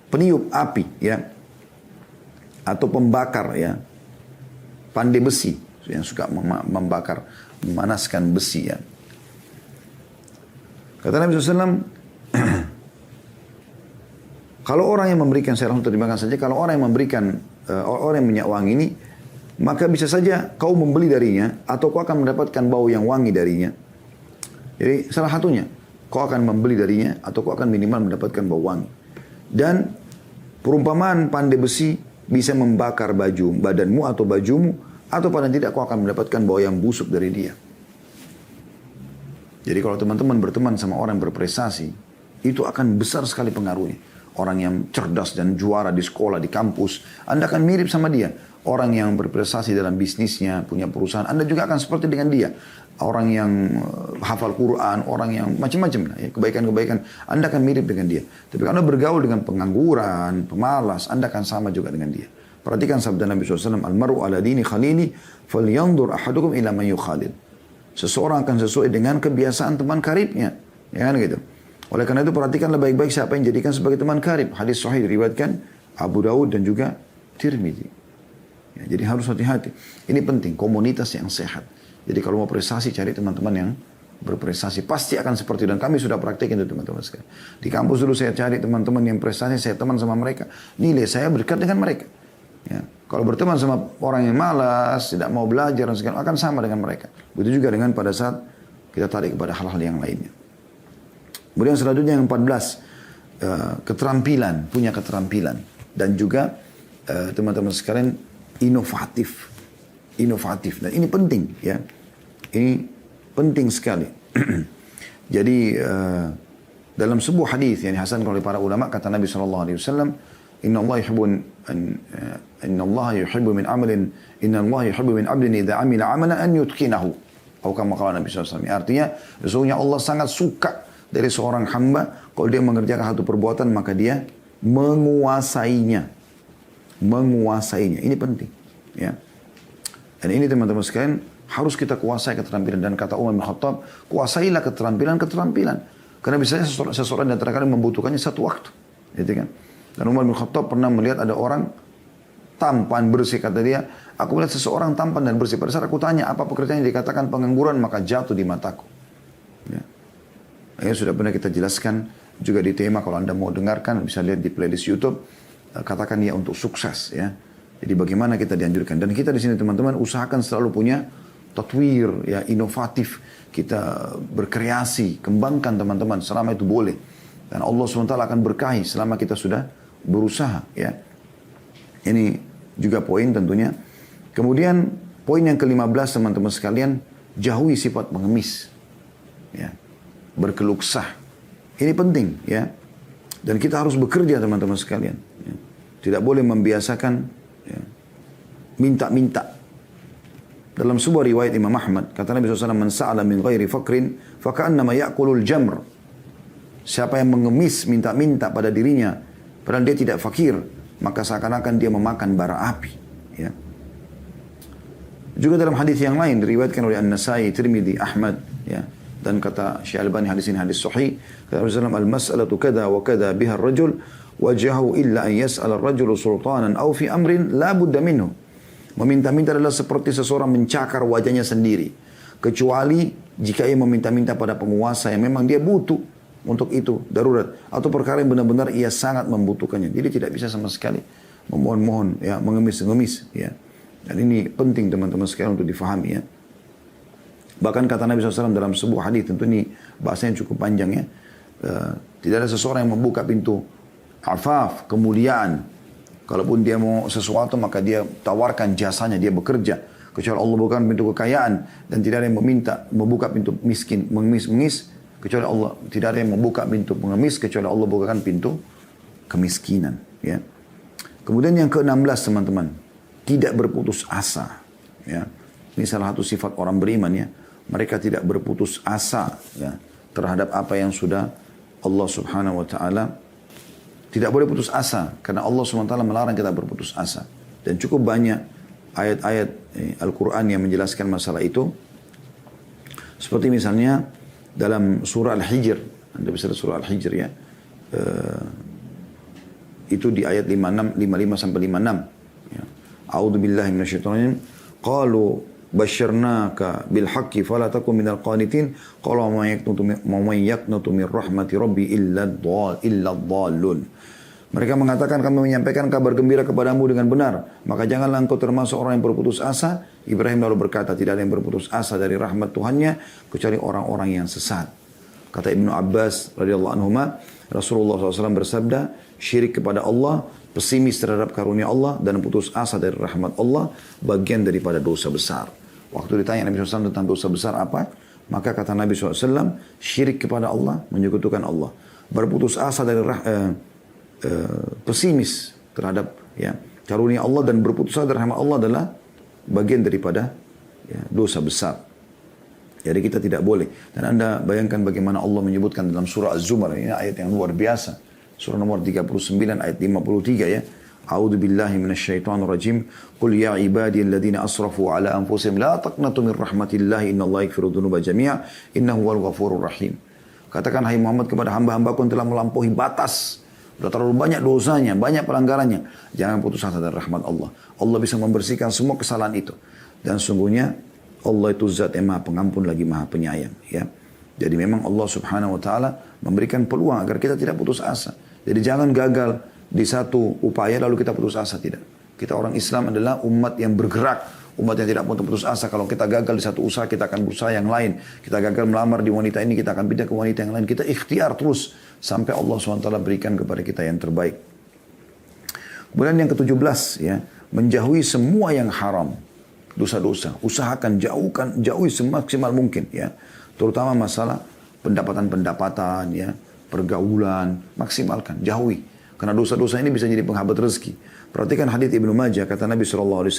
peniup api, ya, atau pembakar, ya, pandai besi, yang suka membakar, memanaskan besi, ya. Kata Nabi SAW, kalau orang yang memberikan, saya langsung terjemahkan saja, kalau orang yang memberikan, orang yang minyak wangi ini, maka bisa saja kau membeli darinya, atau kau akan mendapatkan bau yang wangi darinya. Jadi salah satunya, kau akan membeli darinya, atau kau akan minimal mendapatkan bau wangi. Dan perumpamaan pandai besi bisa membakar baju badanmu atau bajumu, atau paling tidak kau akan mendapatkan bau yang busuk dari dia. Jadi kalau teman-teman berteman sama orang yang berprestasi, itu akan besar sekali pengaruhnya. Orang yang cerdas dan juara di sekolah, di kampus, Anda akan mirip sama dia. Orang yang berprestasi dalam bisnisnya, punya perusahaan, Anda juga akan seperti dengan dia. Orang yang hafal Quran, orang yang macam-macam, ya, kebaikan-kebaikan, Anda akan mirip dengan dia. Tapi kalau Anda bergaul dengan pengangguran, pemalas, Anda akan sama juga dengan dia. Perhatikan sabda Nabi SAW, "Al-mar'u ala dini khalili, falyanzur ahadukum ila man yukhalil." Seseorang akan sesuai dengan kebiasaan teman karibnya. Ya kan gitu. Oleh karena itu perhatikanlah baik-baik siapa yang jadikan sebagai teman karib. Hadis sahih diriwayatkan Abu Daud dan juga Tirmidzi. Ya, jadi harus hati-hati. Ini penting, komunitas yang sehat. Jadi kalau mau prestasi, cari teman-teman yang berprestasi. Pasti akan seperti itu. Dan kami sudah praktekin itu teman-teman sekalian. Di kampus dulu saya cari teman-teman yang prestasi, saya teman sama mereka. Nilai saya berdekat dengan mereka. Ya. Kalau berteman sama orang yang malas, tidak mau belajar, dan segala, akan sama dengan mereka. Begitu juga dengan pada saat kita tarik kepada hal-hal yang lainnya. Kemudian selanjutnya yang 14, keterampilan, punya keterampilan. Dan juga teman-teman sekalian, inovatif. Inovatif. Dan ini penting, ya. Ini penting sekali. Jadi dalam sebuah hadis yang dihasankan oleh para ulama, kata Nabi SAW, Inna Allah yuhibbu min amalin, Inna Allah yuhibbu min abdin idha amila amalan an yutkinahu. Atau kama qala Nabi SAW. Artinya, sesungguhnya Allah sangat suka dari seorang hamba, kalau dia mengerjakan satu perbuatan, maka dia menguasainya. Menguasainya. Ini penting. Ya. Dan ini teman-teman sekalian, harus kita kuasai keterampilan. Dan kata Umar bin Khattab, kuasailah keterampilan. Karena biasanya seseorang di antara kalian membutuhkannya satu waktu. Gitu kan? Dan Umar bin Khattab pernah melihat ada orang tampan bersih, kata dia, aku melihat seseorang tampan dan bersih. Pada saat aku tanya apa pekerjaan yang dikatakan pengangguran, maka jatuh di mataku. Ya. Ini sudah pernah kita jelaskan juga di tema, kalau Anda mau dengarkan bisa lihat di playlist YouTube, katakan ya untuk sukses, ya. Jadi bagaimana kita dianjurkan. Dan kita di sini teman-teman usahakan selalu punya tatwir, ya, inovatif. Kita berkreasi, kembangkan teman-teman selama itu boleh. Dan Allah SWT akan berkahi selama kita sudah berusaha, ya. Ini juga poin tentunya. Kemudian poin yang ke-15 teman-teman sekalian, jauhi sifat pengemis, ya, berkeluh kesah. Ini penting, ya. Dan kita harus bekerja teman-teman sekalian, ya. tidak boleh membiasakan ya, minta-minta. Dalam sebuah riwayat Imam Ahmad, kata Nabi SAW, "Man sa'ala min ghairi fakrin, faka'annama ya'kulul jamr." Siapa yang mengemis minta-minta pada dirinya, padahal dia tidak fakir, maka seakan-akan dia memakan bara api. Ya. Juga dalam hadis yang lain diriwayatkan oleh An-Nasai, Tirmidzi, Ahmad, ya. Dan kata Syekh Albani, hadis ini hadis sahih. Kata Rasulullah, "Al-mas'alatu kada wa kada biha ar-rajul wajahu illa an yas'ala ar-rajulu sultanan aw fi amrin la budda minhu." Meminta-minta adalah seperti seseorang mencakar wajahnya sendiri. Kecuali jika ia meminta-minta pada penguasa yang memang dia butuh untuk itu, darurat. Atau perkara yang benar-benar ia sangat membutuhkannya. Jadi tidak bisa sama sekali memohon-mohon, ya, mengemis-ngemis. Ya. Dan ini penting teman-teman sekalian untuk difahami. Ya. Bahkan kata Nabi SAW dalam sebuah hadis, tentu ini bahasanya cukup panjang ya. Tidak ada seseorang yang membuka pintu afaf, kemuliaan. Kalaupun dia mau sesuatu maka dia tawarkan jasanya, dia bekerja. Kecuali Allah bukan pintu kekayaan dan tidak ada yang membuka pintu miskin, mengemis, kecuali Allah. Tidak ada yang membuka pintu mengemis kecuali Allah bukakan pintu kemiskinan. Ya. Kemudian yang ke-16 teman-teman, tidak berputus asa. Ya. Ini salah satu sifat orang beriman ya. Mereka tidak berputus asa ya, terhadap apa yang sudah Allah Subhanahu Wa Taala. Tidak boleh putus asa, karena Allah SWT melarang kita berputus asa. Dan cukup banyak ayat-ayat Al-Quran yang menjelaskan masalah itu. Seperti misalnya dalam surah Al-Hijr. Anda bisa lihat surah Al-Hijr ya. Itu di ayat 55-56. Ya. A'udhu billahi minasyaitonir. Qalu basyarnaka bilhaqqi fala takun minal qanitin. Qalu ma yaknutu min rahmati rabbi illa dhallun. Mereka mengatakan kami menyampaikan kabar gembira kepadamu dengan benar. Maka janganlah engkau termasuk orang yang berputus asa. Ibrahim lalu berkata, tidak ada yang berputus asa dari rahmat Tuhannya kecuali orang-orang yang sesat. Kata Ibnu Abbas radhiyallahu anhuma, Rasulullah SAW bersabda, syirik kepada Allah, pesimis terhadap karunia Allah, dan putus asa dari rahmat Allah, bagian daripada dosa besar. Waktu ditanya Nabi SAW tentang dosa besar apa? Maka kata Nabi SAW, syirik kepada Allah, menyekutukan Allah. Berputus asa dari pesimis terhadap ya, karunia Allah dan berputus asa dari rahmat Allah adalah bagian daripada ya, dosa besar. Jadi kita tidak boleh. Dan Anda bayangkan bagaimana Allah menyebutkan dalam surah Az-Zumar. Ini ayat yang luar biasa. Surah nomor 39 ayat 53 ya. A'udzu billahi minasyaitonir rajim. Qul ya ibadiyalladzina asrafu ala anfusihim la taqnatu min rahmatillah innallaha yaghfiru dzunuba jami'a innahu huwal ghafurur rahim. Katakan hai Muhammad kepada hamba-hambaku yang telah melampaui batas. Sudah terlalu banyak dosanya, banyak pelanggarannya. Jangan putus asa dari rahmat Allah. Allah bisa membersihkan semua kesalahan itu. Dan sungguhnya Allah itu zat yang maha pengampun lagi maha penyayang. Ya. Jadi memang Allah Subhanahu Wa Taala memberikan peluang agar kita tidak putus asa. Jadi jangan gagal di satu upaya lalu kita putus asa. Tidak. Kita orang Islam adalah umat yang bergerak. Umat yang tidak mau putus asa. Kalau kita gagal di satu usaha, kita akan berusaha yang lain. Kita gagal melamar di wanita ini, kita akan pindah ke wanita yang lain. Kita ikhtiar terus. Sampai Allah SWT berikan kepada kita yang terbaik. Kemudian yang ke-17, ya, menjauhi semua yang haram. Dosa-dosa. Usahakan, jauhi semaksimal mungkin. Ya. Terutama masalah pendapatan-pendapatan, ya, pergaulan. Maksimalkan, jauhi. Karena dosa-dosa ini bisa jadi penghambat rezeki. Perhatikan hadits Ibnu Majah, kata Nabi SAW,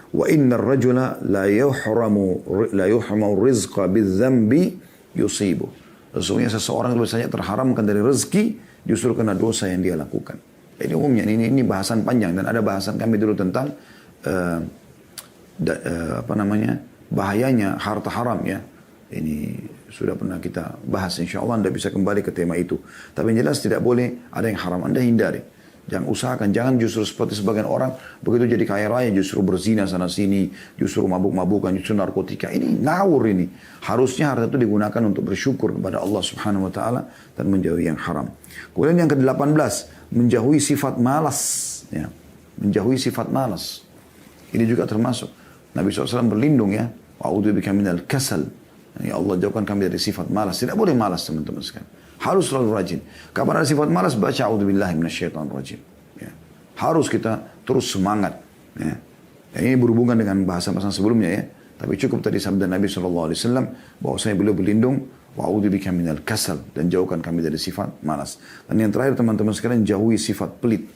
wa innar rajula la yuhramu rizqa bidzambi yusibu. Sesungguhnya seseorang biasanya terharamkan dari rezeki justru karena dosa yang dia lakukan. Ini umumnya ini bahasan panjang dan ada bahasan kami dulu tentang bahayanya harta haram ya. Ini sudah pernah kita bahas, insyaallah Anda bisa kembali ke tema itu. Tapi yang jelas tidak boleh ada yang haram, Anda hindari. Jangan usahakan, jangan justru seperti sebagian orang begitu jadi kaya raya justru berzina sana sini, justru mabuk-mabukan, justru narkotika. Ini ngawur ini. Harusnya harta itu digunakan untuk bersyukur kepada Allah Subhanahu Wa Taala dan menjauhi yang haram. Kemudian yang ke-18, menjauhi sifat malas. Ya. Menjauhi sifat malas. Ini juga termasuk. Nabi SAW berlindung ya. Wa'udzubika minal kasal. Ya Allah jauhkan kami dari sifat malas. Tidak boleh malas teman-teman sekalian. Harus selalu rajin. Kapan ada sifat malas, baca a'udzubillahi minasyaitonir rajim. Ya. Harus kita terus semangat. Ya. Dan ini berhubungan dengan bahasa-bahasa sebelumnya ya. Tapi cukup tadi sabda Nabi SAW bahwasanya beliau berlindung wa'udzubika minal kasal dan jauhkan kami dari sifat malas. Dan yang terakhir teman-teman sekalian, jauhi sifat pelit.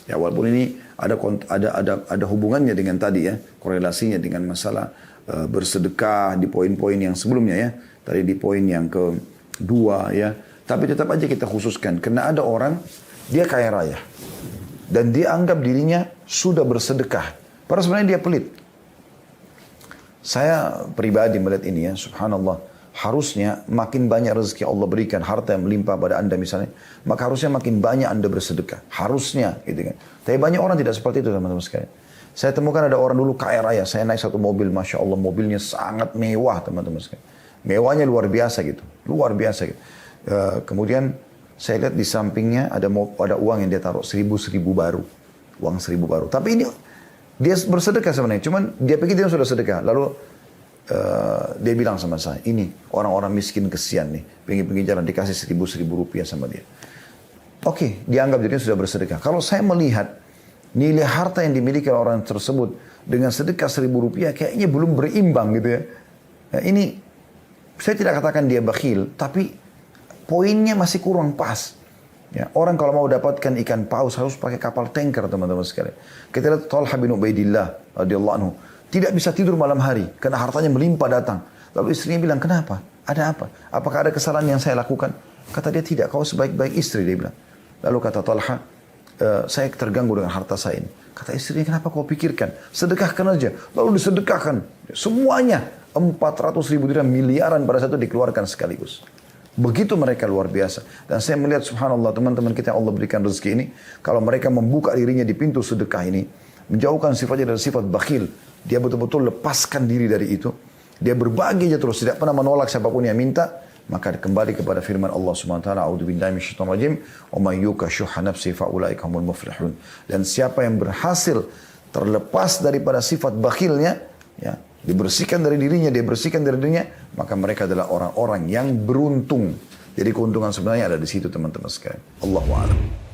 Ya, walaupun ini ada hubungannya dengan tadi ya, korelasinya dengan masalah bersedekah di poin-poin yang sebelumnya ya. Tadi di poin yang kedua ya. Tapi tetap aja kita khususkan. Karena ada orang, dia kaya raya. Dan dia anggap dirinya sudah bersedekah. Padahal sebenarnya dia pelit. Saya pribadi melihat ini ya, subhanallah. Harusnya makin banyak rezeki Allah berikan, harta yang melimpah pada anda misalnya. Maka harusnya makin banyak anda bersedekah. Harusnya gitu kan. Tapi banyak orang tidak seperti itu teman-teman sekalian. Saya temukan ada orang dulu kaya raya. Saya naik satu mobil, Masya Allah mobilnya sangat mewah teman-teman sekalian. Mewahnya luar biasa gitu. Luar biasa gitu. Kemudian saya lihat di sampingnya ada uang yang dia taruh 1.000 baru. Uang 1.000 baru. Tapi ini dia bersedekah sebenarnya. Cuman dia pikir dia sudah sedekah. Lalu dia bilang sama saya, ini orang-orang miskin kesian nih. Pinggir-pinggir jalan dikasih 1.000 rupiah sama dia. Oke, dianggap dirinya sudah bersedekah. Kalau saya melihat nilai harta yang dimiliki orang tersebut dengan sedekah 1.000 rupiah kayaknya belum berimbang gitu ya. Nah, ini saya tidak katakan dia bakhil, tapi poinnya masih kurang pas. Ya, orang kalau mau dapatkan ikan paus harus pakai kapal tanker teman-teman sekalian. Kita lihat Talha bin Ubaidillah radhiyallahu anhu tidak bisa tidur malam hari karena hartanya melimpah datang. Lalu istrinya bilang, kenapa? Ada apa? Apakah ada kesalahan yang saya lakukan? Kata dia, tidak, kau sebaik-baik istri, dia bilang. Lalu kata Talha, saya terganggu dengan harta saya ini. Kata istrinya, kenapa kau pikirkan? Sedekahkan aja. Lalu disedekahkan. Semuanya 400.000 dirham, miliaran pada satu dikeluarkan sekaligus. Begitu mereka luar biasa. Dan saya melihat subhanallah teman-teman kita yang Allah berikan rezeki ini. Kalau mereka membuka dirinya di pintu sedekah ini. Menjauhkan sifatnya dari sifat bakhil. Dia betul-betul lepaskan diri dari itu. Dia berbagi aja terus. Tidak pernah menolak siapapun yang minta. Maka kembali kepada firman Allah SWT. A'udzubillahi minasyaitonir rajim. Wa may yuqa syuhha nafsihi fa ulaika humul muflihun. Dan siapa yang berhasil terlepas daripada sifat bakhilnya. Ya, dibersihkan dari dirinya. Dia bersihkan dari dirinya. Maka mereka adalah orang-orang yang beruntung. Jadi keuntungan sebenarnya ada di situ teman-teman sekalian. Allahu a'lam.